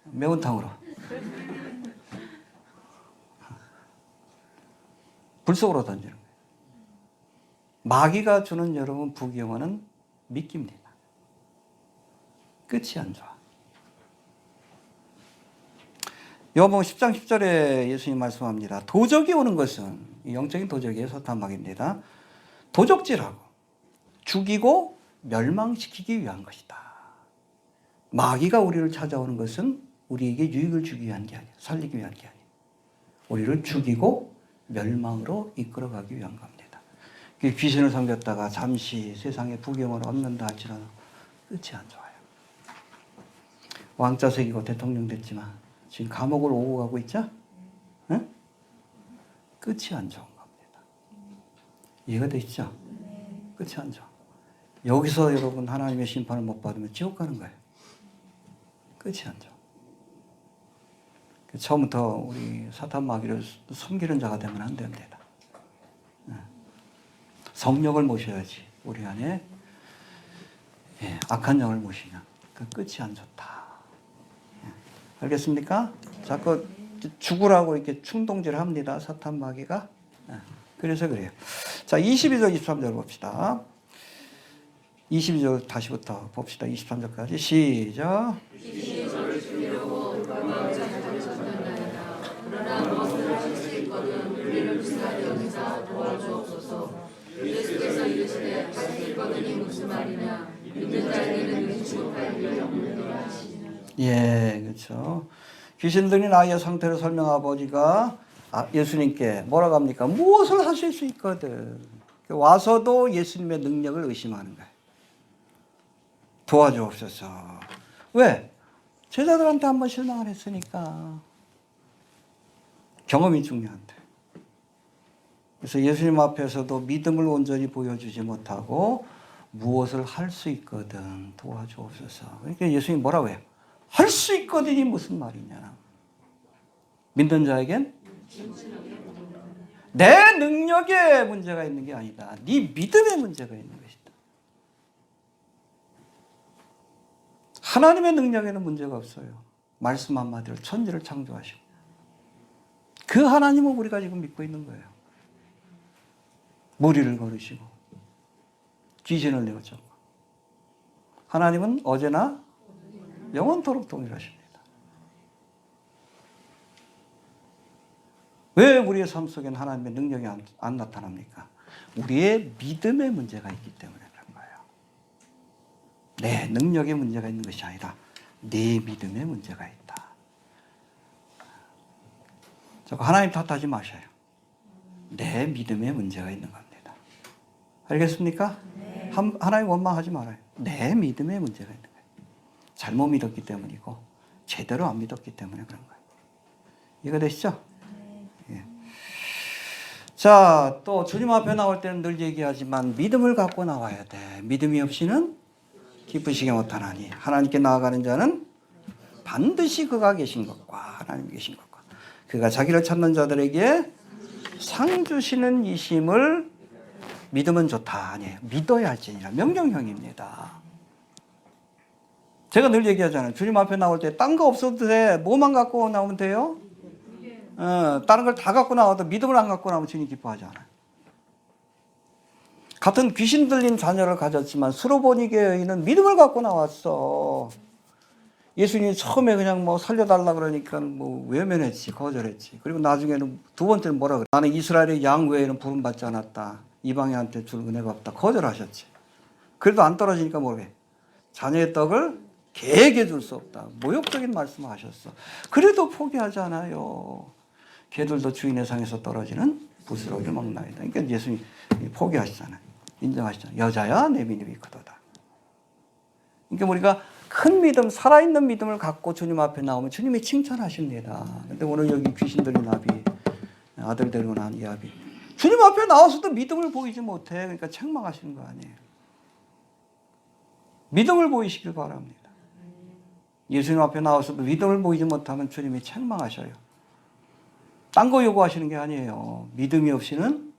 매운탕으로. 불 속으로 던지는 거예요. 마귀가 주는 여러분 부귀영화는 미끼입니다. 끝이 안 좋아. 요한복음 10장 10절에 예수님 말씀합니다. 도적이 오는 것은 영적인 도적이에요. 사탄마귀입니다. 도적질하고 죽이고 멸망시키기 위한 것이다. 마귀가 우리를 찾아오는 것은 우리에게 유익을 주기 위한 게 아니에요. 살리기 위한 게 아니에요. 우리를 죽이고 멸망으로 이끌어가기 위한 겁니다. 귀신을 섬겼다가 잠시 세상에 부귀영화를 얻는다 할지라도 끝이 안 좋아요. 왕자 새기고 대통령 됐지만 지금 감옥을 오고 가고 있죠? 응? 끝이 안 좋은 겁니다. 이해가 되시죠? 끝이 안 좋아. 여기서 여러분 하나님의 심판을 못 받으면 지옥 가는 거예요. 끝이 안 좋아. 처음부터 우리 사탄 마귀를 섬기는 자가 되면 안 됩니다. 성령을 모셔야지 우리 안에 악한 영을 모시면 그 끝이 안 좋다. 알겠습니까? 자꾸 죽으라고 이렇게 충동질을 합니다. 사탄 마귀가. 그래서 그래요. 자, 22절, 23절 봅시다. 22절 다시부터 봅시다. 23절까지 시작. 그러나 무엇을 하실 수 있거든 우리를 불쌍히 여기사 도와주옵소서. 예수께서 이르시되 할 수 있거든이 무슨 말이냐. 믿는 자에게는 능치 못할 일이 없느니라 하시니라. 예, 그렇죠. 귀신 들린 아이의 상태를 설명 아버지가 예수님께 뭐라고 합니까? 무엇을 하실 수 있거든. 와서도 예수님의 능력을 의심하는 거예요. 도와주옵소서. 왜? 제자들한테 한번 실망을 했으니까. 경험이 중요한데. 그래서 예수님 앞에서도 믿음을 온전히 보여주지 못하고 무엇을 할 수 있거든 도와주옵소서. 그러니까 예수님이 뭐라고 해요? 할 수 있거든이 무슨 말이냐. 믿는 자에겐 내 능력에 문제가 있는 게 아니다. 네 믿음에 문제가 있는 것이다. 하나님의 능력에는 문제가 없어요. 말씀 한마디로 천지를 창조하시고 그 하나님은 우리가 지금 믿고 있는 거예요. 무리를 걸으시고 귀신을 내어쫓고 하나님은 어제나 영원토록 동일하십니다. 왜 우리의 삶 속엔 하나님의 능력이 안 나타납니까? 우리의 믿음에 문제가 있기 때문에 그런 거예요. 내 능력에 문제가 있는 것이 아니라 내 믿음에 문제가 있다. 자꾸 하나님 탓하지 마셔요. 내 믿음에 문제가 있는 겁니다. 알겠습니까? 네. 하나님 원망하지 말아요. 내 믿음에 문제가 있는 거예요. 잘못 믿었기 때문이고 제대로 안 믿었기 때문에 그런 거예요. 이해가 되시죠? 네. 예. 자, 또 주님 앞에 나올 때는 늘 얘기하지만 믿음을 갖고 나와야 돼. 믿음이 없이는 기쁘시게 못하나니 하나님께 나아가는 자는 반드시 그가 계신 것과 하나님이 계신 것과 그가 자기를 찾는 자들에게 상 주시는 이심을 믿으면 좋다. 아니에요. 믿어야 할지니라. 명령형입니다. 제가 늘 얘기하잖아요. 주님 앞에 나올 때 딴 거 없어도 돼. 뭐만 갖고 나오면 돼요? 다른 걸 다 갖고 나와도 믿음을 안 갖고 나오면 주님 기뻐하지 않아요. 같은 귀신 들린 자녀를 가졌지만 수로보니게 여인은 믿음을 갖고 나왔어. 예수님이 처음에 그냥 뭐 살려달라 그러니까 뭐 외면했지, 거절했지. 그리고 나중에는 두 번째는 뭐라 그래? 나는 이스라엘의 양 외에는 부름받지 않았다. 이방인한테 줄 은혜가 없다. 거절하셨지. 그래도 안 떨어지니까 뭐래? 자녀의 떡을 개에게 줄 수 없다. 모욕적인 말씀을 하셨어. 그래도 포기하지 않아요. 개들도 주인의 상에서 떨어지는 부스러기를 먹나이다. 그러니까 예수님이 포기하시잖아요. 인정하시잖아요. 여자야 내 믿음이 크도다. 그러니까 우리가 큰 믿음, 살아있는 믿음을 갖고 주님 앞에 나오면 주님이 칭찬하십니다. 근데 오늘 여기 귀신 들린 아비, 아들 데리고 난 이 아비, 주님 앞에 나와서도 믿음을 보이지 못해. 그러니까 책망하시는 거 아니에요. 믿음을 보이시길 바랍니다. 예수님 앞에 나와서도 믿음을 보이지 못하면 주님이 책망하셔요. 딴 거 요구하시는 게 아니에요. 믿음이 없이는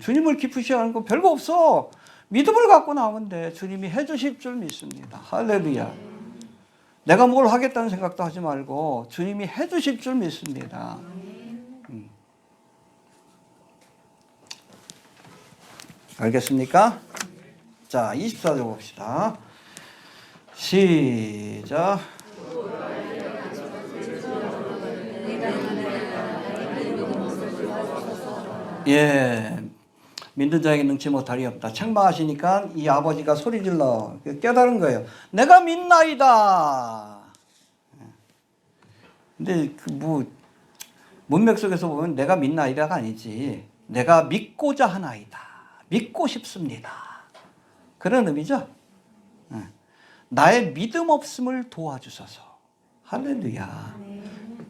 주님을 기쁘시 하는 거 별거 없어. 믿음을 갖고 나오면 돼. 주님이 해주실 줄 믿습니다. 할렐루야. 내가 뭘 하겠다는 생각도 하지 말고 주님이 해주실 줄 믿습니다. 알겠습니까? 자, 24절 봅시다. 시작. 예, 믿는 자에게 능치 못할이 없다. 책망하시니까 이 아버지가 소리질러 깨달은 거예요. 내가 믿나이다. 근데 그 문맥 속에서 보면 내가 믿나이다가 아니지. 내가 믿고자 하나이다. 믿고 싶습니다. 그런 의미죠. 나의 믿음 없음을 도와주소서. 할렐루야.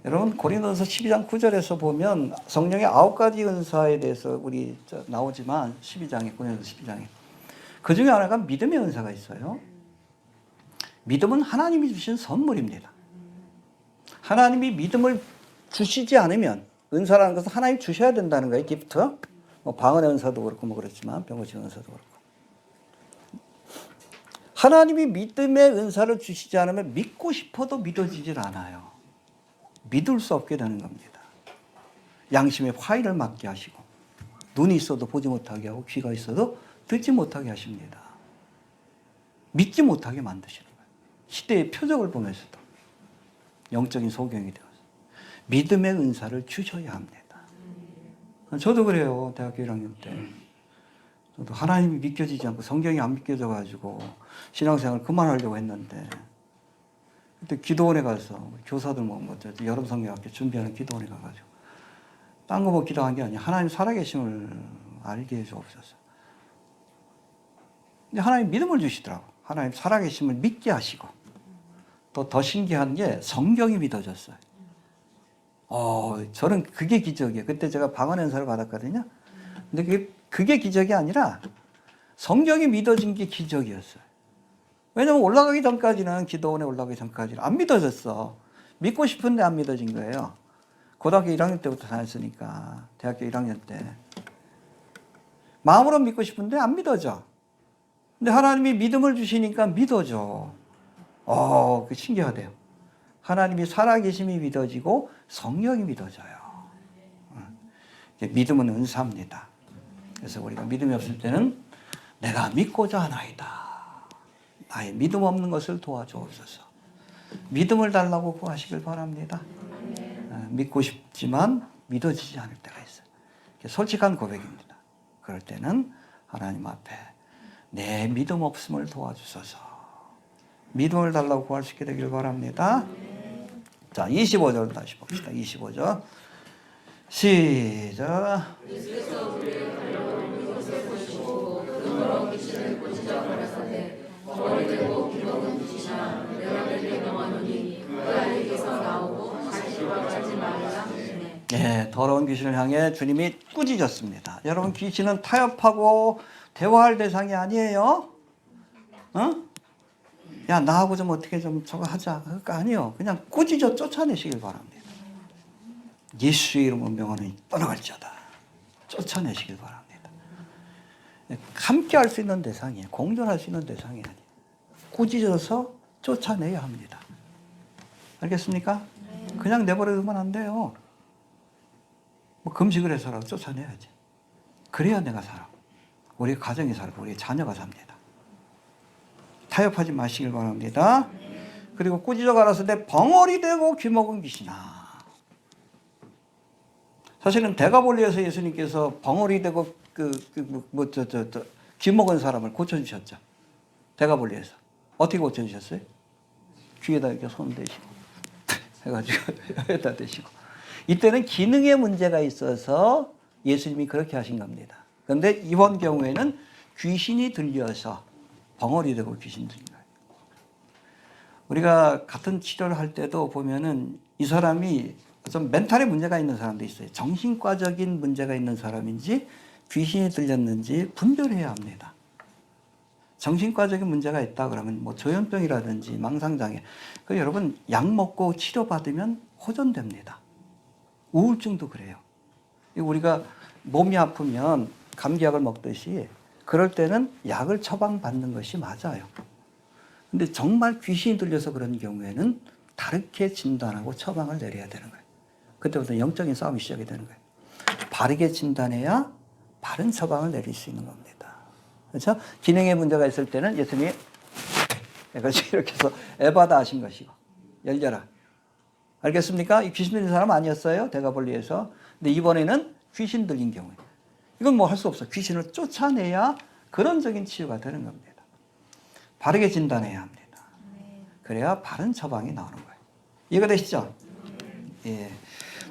여러분 고린도서 12장 9절에서 보면 성령의 9가지 은사에 대해서 우리 나오지만 12장에 고린도서 12장에 그 중에 하나가 믿음의 은사가 있어요. 믿음은 하나님이 주신 선물입니다. 하나님이 믿음을 주시지 않으면 은사라는 것은 하나님 주셔야 된다는 거예요. 기프트. 뭐 방언의 은사도 그렇고 뭐 그렇지만 병고치는 은사도 그렇고 하나님이 믿음의 은사를 주시지 않으면 믿고 싶어도 믿어지질 않아요. 믿을 수 없게 되는 겁니다. 양심의 화의를 맞게 하시고 눈이 있어도 보지 못하게 하고 귀가 있어도 듣지 못하게 하십니다. 믿지 못하게 만드시는 거예요. 시대의 표적을 보면서도 영적인 소경이 되어서 믿음의 은사를 주셔야 합니다. 저도 그래요. 대학교 1학년 때 저도 하나님이 믿겨지지 않고 성경이 안 믿겨져 가지고 신앙생활을 그만하려고 했는데 그때 기도원에 가서 교사들 여름 성경학교 준비하는 기도원에 가가지고 딴 거 뭐 기도한 게 아니야. 하나님 살아계심을 알게 해 주옵소서. 근데 하나님 믿음을 주시더라고. 하나님 살아계심을 믿게 하시고 또 더 신기한 게 성경이 믿어졌어요. 저는 그게 기적이에요. 그때 제가 방언 은사를 받았거든요. 근데 그게 기적이 아니라 성경이 믿어진 게 기적이었어요. 왜냐면 올라가기 전까지는 기도원에 올라가기 전까지는 안 믿어졌어. 믿고 싶은데 안 믿어진 거예요. 고등학교 1학년 때부터 다녔으니까 대학교 1학년 때 마음으로 믿고 싶은데 안 믿어져. 근데 하나님이 믿음을 주시니까 믿어져. 그 신기하대요. 하나님이 살아계심이 믿어지고 성령이 믿어져요. 믿음은 은사입니다. 그래서 우리가 믿음이 없을 때는 내가 믿고자 하나이다. 나의 믿음 없는 것을 도와주옵소서. 믿음을 달라고 구하시길 바랍니다. 믿고 싶지만 믿어지지 않을 때가 있어요. 솔직한 고백입니다. 그럴 때는 하나님 앞에 내 믿음 없음을 도와주소서. 믿음을 달라고 구할 수 있게 되길 바랍니다. 자, 25절 다시 봅시다. 25절. 시작. 예, 더러운 귀신을 향해 주님이 꾸짖었습니다. 여러분 귀신은 타협하고 대화할 대상이 아니에요. 야 나하고 좀 어떻게 좀 저거 하자. 그러니까 아니요. 그냥 꾸짖어 쫓아내시길 바랍니다. 예수의 이름으로 명하노니 떠나갈지어다. 쫓아내시길 바랍니다. 함께 할 수 있는 대상이에요. 공존할 수 있는 대상이 아니에요. 꾸짖어서 쫓아내야 합니다. 알겠습니까? 그냥 내버려두면 안 돼요. 뭐 금식을 해서라도 쫓아내야지. 그래야 내가 살아. 우리 가정이 살고 우리 자녀가 삽니다. 타협하지 마시길 바랍니다. 그리고 꾸짖어 갈았을 때 벙어리 되고 귀먹은 귀신아. 사실은 대가볼리에서 예수님께서 벙어리 되고 귀먹은 사람을 고쳐주셨죠. 대가볼리에서. 어떻게 고쳐주셨어요? 귀에다 이렇게 손 대시고 해가지고 여기다 대시고. 이때는 기능에 문제가 있어서 예수님이 그렇게 하신 겁니다. 그런데 이번 경우에는 귀신이 들려서 벙어리 되고 귀신 들린 거예요. 우리가 같은 치료를 할 때도 보면은 이 사람이 좀 멘탈에 문제가 있는 사람도 있어요. 정신과적인 문제가 있는 사람인지 귀신이 들렸는지 분별해야 합니다. 정신과적인 문제가 있다 그러면 뭐 조현병이라든지 망상장애. 그 여러분 약 먹고 치료받으면 호전됩니다. 우울증도 그래요. 우리가 몸이 아프면 감기약을 먹듯이 그럴 때는 약을 처방받는 것이 맞아요. 근데 정말 귀신이 들려서 그런 경우에는 다르게 진단하고 처방을 내려야 되는 거예요. 그때부터 영적인 싸움이 시작이 되는 거예요. 바르게 진단해야 바른 처방을 내릴 수 있는 겁니다. 그렇죠? 기능에 문제가 있을 때는 예수님이 이렇게 해서 에바다 하신 것이고 열려라. 알겠습니까? 이 귀신 들린 사람 아니었어요. 대가볼리에서. 근데 이번에는 귀신 들린 경우에 이건 뭐 할 수 없어. 귀신을 쫓아내야 근원적인 치유가 되는 겁니다. 바르게 진단해야 합니다. 그래야 바른 처방이 나오는 거예요. 이해가 되시죠? 예.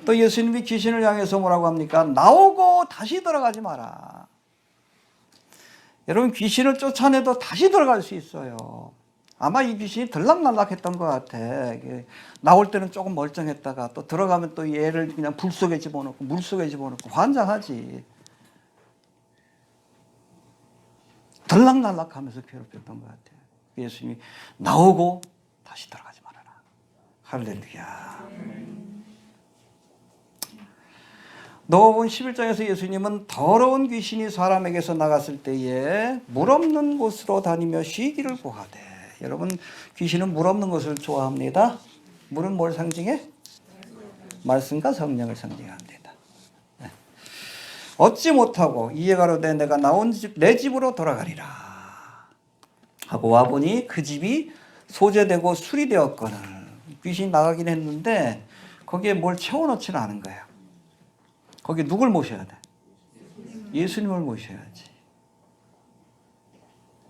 또 예수님이 귀신을 향해서 뭐라고 합니까? 나오고 다시 들어가지 마라. 여러분 귀신을 쫓아내도 다시 들어갈 수 있어요. 아마 이 귀신이 들락날락했던 것 같아. 나올 때는 조금 멀쩡했다가 또 들어가면 또 얘를 그냥 불 속에 집어넣고 물 속에 집어넣고 환장하지. 들락날락하면서 괴롭혔던 것 같아요. 예수님이 나오고 다시 들어가지 말아라. 할렐루야. 너어본 11장에서 예수님은 더러운 귀신이 사람에게서 나갔을 때에 물 없는 곳으로 다니며 쉬기를 구하되. 여러분 귀신은 물 없는 곳을 좋아합니다. 물은 뭘 상징해? 말씀과 성령을 상징합니다. 네. 얻지 못하고 이에 가로되 내가 나온 집 내 집으로 돌아가리라 하고 와보니 그 집이 소재되고 수리되었거늘. 귀신이 나가긴 했는데 거기에 뭘 채워넣지는 않은 거예요. 거기 누굴 모셔야 돼? 예수님을 모셔야지.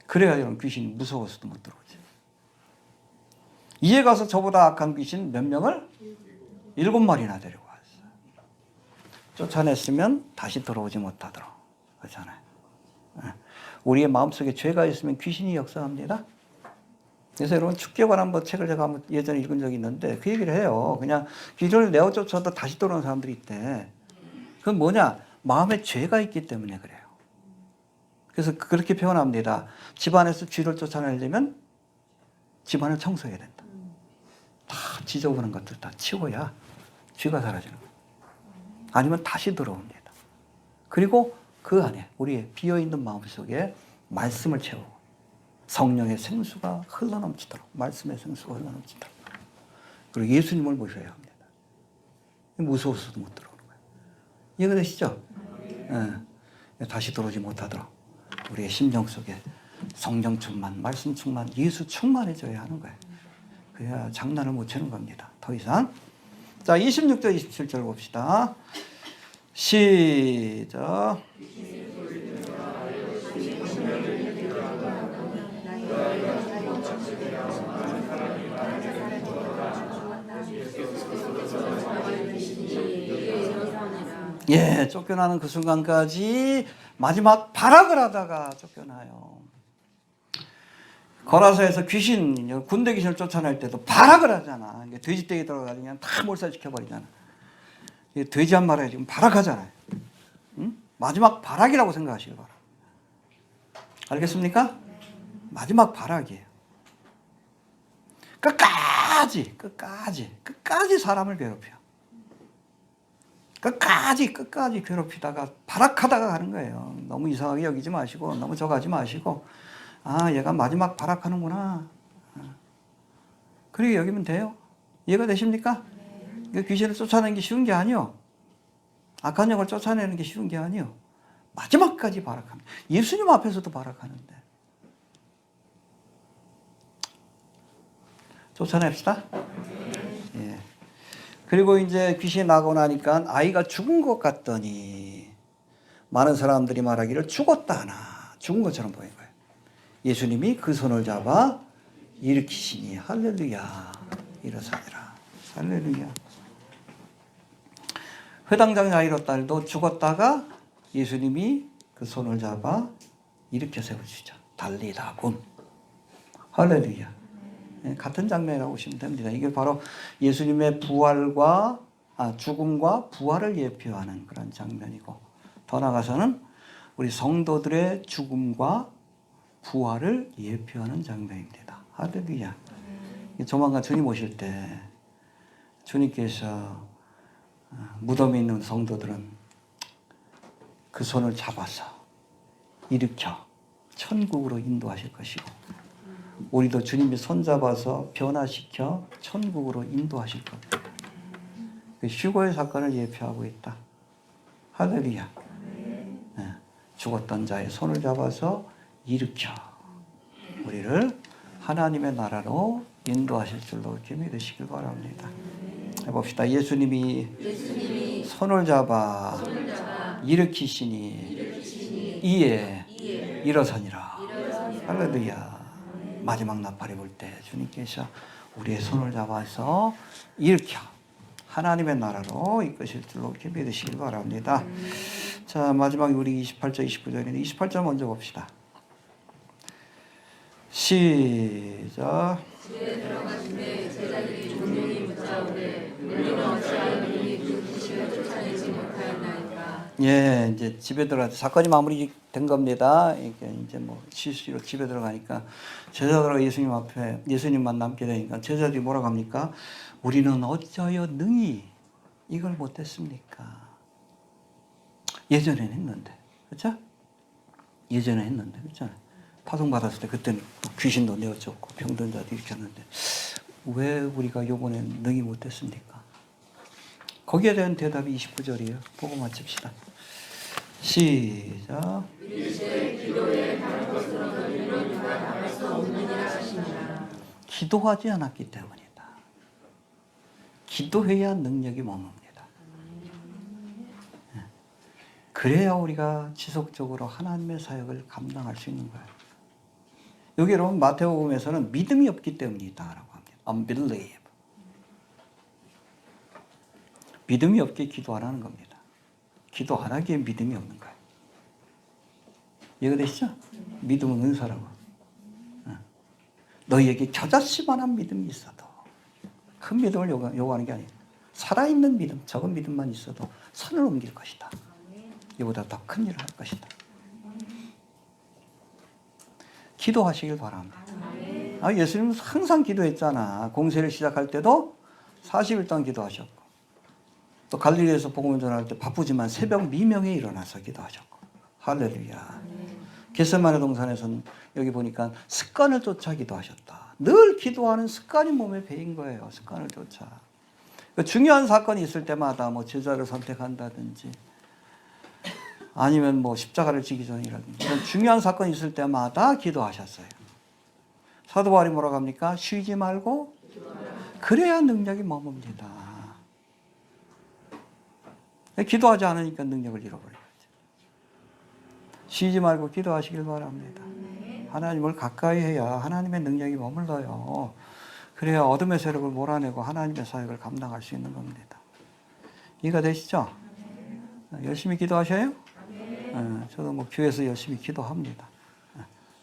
그래야 이런 귀신이 무서워서도 못 들어오지. 이에 가서 저보다 악한 귀신 몇 명을? 7마리나 데리고 왔어요. 쫓아냈으면 다시 들어오지 못하도록. 그렇잖아요. 우리의 마음속에 죄가 있으면 귀신이 역사합니다. 그래서 여러분 축기에 관한 책을 제가 한번 예전에 읽은 적이 있는데 그 얘기를 해요. 그냥 귀신을 내어 쫓아도 다시 들어오는 사람들이 있대. 그건 뭐냐? 마음에 죄가 있기 때문에 그래요. 그래서 그렇게 표현합니다. 집안에서 쥐를 쫓아내려면 집안을 청소해야 된다. 다 지저분한 것들 다 치워야 쥐가 사라지는 거예요. 아니면 다시 들어옵니다. 그리고 그 안에 우리의 비어있는 마음속에 말씀을 채우고 성령의 생수가 흘러넘치도록 말씀의 생수가 흘러넘치도록 그리고 예수님을 모셔야 합니다. 무서워서도 못 들어오는 거예요. 이해가 되시죠? 네. 다시 들어오지 못하도록 우리의 심령 속에 성령 충만, 말씀 충만, 예수 충만해져야 하는 거예요. 그래야 장난을 못 치는 겁니다. 더 이상. 자, 26절, 27절 봅시다. 시작. 예, 쫓겨나는 그 순간까지 마지막 발악을 하다가 쫓겨나요. 거라서에서 귀신, 군대 귀신을 쫓아낼 때도 발악을 하잖아. 돼지떼기 들어가서 그냥 다 몰살시켜버리잖아. 돼지 한 마리가 지금 발악하잖아요. 응? 마지막 발악이라고 생각하시기 바랍니다. 알겠습니까? 마지막 발악이에요. 끝까지 사람을 괴롭혀. 끝까지 괴롭히다가 발악하다가 가는 거예요. 너무 이상하게 여기지 마시고 너무 저가지 마시고 아 얘가 마지막 발악하는구나. 그렇게 여기면 돼요. 이해가 되십니까? 귀신을 쫓아내는 게 쉬운 게 아니요. 악한 영을 쫓아내는 게 쉬운 게 아니요. 마지막까지 발악합니다. 예수님 앞에서도 발악하는데. 쫓아냅시다. 예. 그리고 이제 귀신이 나고 나니까 아이가 죽은 것 같더니 많은 사람들이 말하기를 죽었다 하나 죽은 것처럼 보인 거예요. 예수님이 그 손을 잡아 일으키시니 할렐루야 일어서니라. 할렐루야. 회당장 야이로 딸도 죽었다가 예수님이 그 손을 잡아 일으켜 세우시죠. 달리다군. 할렐루야. 같은 장면이라고 보시면 됩니다. 이게 바로 예수님의 부활과 죽음과 부활을 예표하는 그런 장면이고, 더 나아가서는 우리 성도들의 죽음과 부활을 예표하는 장면입니다. 할렐루야. 조만간 주님 오실 때 주님께서 무덤에 있는 성도들은 그 손을 잡아서 일으켜 천국으로 인도하실 것이고, 우리도 주님이 손잡아서 변화시켜 천국으로 인도하실 겁니다. 그 휴거의 사건을 예표하고 있다. 할렐루야. 네. 죽었던 자의 손을 잡아서 일으켜 우리를 하나님의 나라로 인도하실 줄로 이렇게 믿으시길 바랍니다. 해봅시다. 예수님이 손을 잡아 일으키시니 이에 일어서니라. 할렐루야. 마지막 나팔이 불 때 주님께서 우리의 손을 잡아서 일으켜 하나님의 나라로 이끄실 줄로 이렇게 믿으시길 바랍니다. 자, 마지막에 우리 28절 29절인데 28절 먼저 봅시다. 시작. 집에 들어가심에 제자들이 종용이 묻자오되 우리는 어찌하여 능히 그 귀신을 쫓아내지 못하였나이까. 예, 이제 집에 들어가 사건이 마무리된 겁니다. 이게 이제 뭐 실수로 집에 들어가니까 제자들과 예수님 앞에 예수님만 남게 되니까 제자들이 뭐라고 합니까? 우리는 어찌하여 능히 이걸 못했습니까? 예전에는 했는데, 그렇죠? 예전에 했는데, 그렇잖아요. 파송 받았을 때 그때는 귀신도 내어줬고 병든자도 일으켰는데 왜 우리가 요번에 능히 못했습니까? 거기에 대한 대답이 29절이에요. 보고 마칩시다. 시작. 기도하지 않았기 때문이다. 기도해야 능력이 머뭅니다. 그래야 우리가 지속적으로 하나님의 사역을 감당할 수 있는 거예요. 여기로 마태복음에서는 믿음이 없기 때문이다라고 합니다. Unbelief. 믿음이 없게 기도 안 하는 겁니다. 기도 안 하기에 믿음이 없는 거예요. 이해되시죠? 믿음은 은사라고. 너희에게 겨자씨만한 믿음이 있어도 큰 믿음을 요구하는 게 아니에요. 살아있는 믿음, 적은 믿음만 있어도 산을 옮길 것이다. 이보다 더 큰 일을 할 것이다. 기도하시길 바랍니다. 예수님은 항상 기도했잖아. 공세를 시작할 때도 40일 동안 기도하셨고, 또 갈릴리에서 복음을 전할 때 바쁘지만 새벽 미명에 일어나서 기도하셨고, 할렐루야. 겟세마네 동산에서는 여기 보니까 습관을 쫓아 기도하셨다. 늘 기도하는 습관이 몸에 배인 거예요. 습관을 쫓아. 중요한 사건이 있을 때마다 뭐 제자를 선택한다든지 아니면 뭐 십자가를 지기 전이라든지 이런 중요한 사건이 있을 때마다 기도하셨어요. 사도 바울이 뭐라고 합니까? 쉬지 말고 그래야 능력이 머뭅니다. 기도하지 않으니까 능력을 잃어버려요. 쉬지 말고 기도하시길 바랍니다. 하나님을 가까이 해야 하나님의 능력이 머물러요. 그래야 어둠의 세력을 몰아내고 하나님의 사역을 감당할 수 있는 겁니다. 이해가 되시죠? 열심히 기도하셔요? 저도 뭐 교회에서 열심히 기도합니다.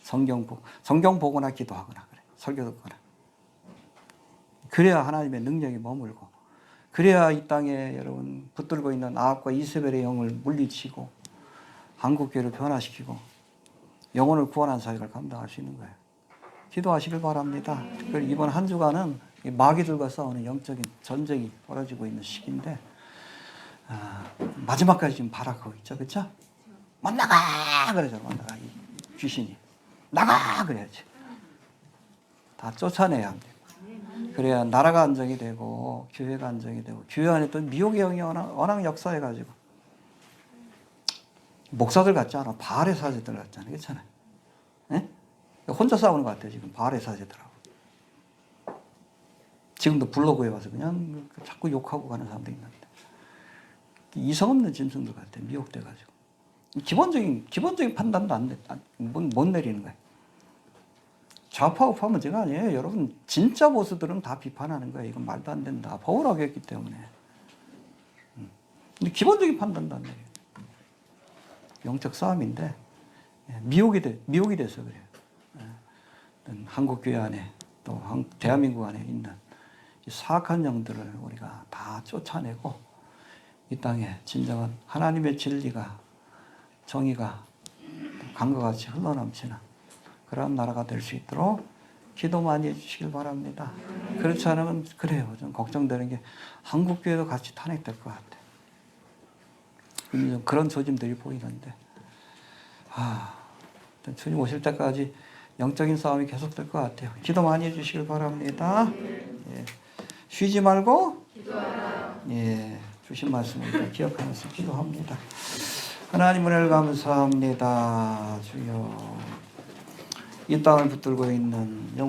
성경 보거나 기도하거나 그래. 설교 듣거나. 그래야 하나님의 능력이 머물고, 그래야 이 땅에 여러분 붙들고 있는 아합과 이세벨의 영을 물리치고 한국교회를 변화시키고 영혼을 구원한 사역을 감당할 수 있는 거예요. 기도하시길 바랍니다. 이번 한 주간은 마귀들과 싸우는 영적인 전쟁이 벌어지고 있는 시기인데 마지막까지 지금 발악하고 있죠. 그렇죠? 못 나가! 그러죠. 못 나가. 이 귀신이. 나가! 그래야지. 다 쫓아내야 합니다. 그래야 나라가 안정이 되고 교회가 안정이 되고 교회 안에 또 미혹의 영이 워낙 역사해가지고 목사들 같지 않아. 바알의 사제들 같잖아요. 그렇잖아요. 예? 혼자 싸우는 것 같아요. 지금 바알의 사제들하고. 지금도 블로그에 와서 그냥 자꾸 욕하고 가는 사람도 있는데 이성 없는 짐승들 같아. 미혹돼가지고 기본적인 판단도 못 내리는 거예요. 좌파 우파 문제가 아니에요. 여러분 진짜 보수들은 다 비판하는 거예요. 이건 말도 안 된다. 바울하게 했기 때문에. 근데 기본적인 판단도 안 내려요. 영적 싸움인데 미혹이 돼서 그래요. 한국 교회 안에 또 대한민국 안에 있는 이 사악한 영들을 우리가 다 쫓아내고 이 땅에 진정한 하나님의 진리가 정의가 강과 같이 흘러넘치는 그런 나라가 될 수 있도록 기도 많이 해주시길 바랍니다. 그렇지 않으면 그래요. 좀 걱정되는 게 한국 교회도 같이 탄핵될 것 같아요. 그런 조짐들이 보이는데 주님 오실 때까지 영적인 싸움이 계속될 것 같아요. 기도 많이 해주시길 바랍니다. 예. 쉬지 말고 예, 주신 말씀을 기억하면서 기도합니다. 하나님 은혜를 감사합니다. 주여 이 땅을 붙들고 있는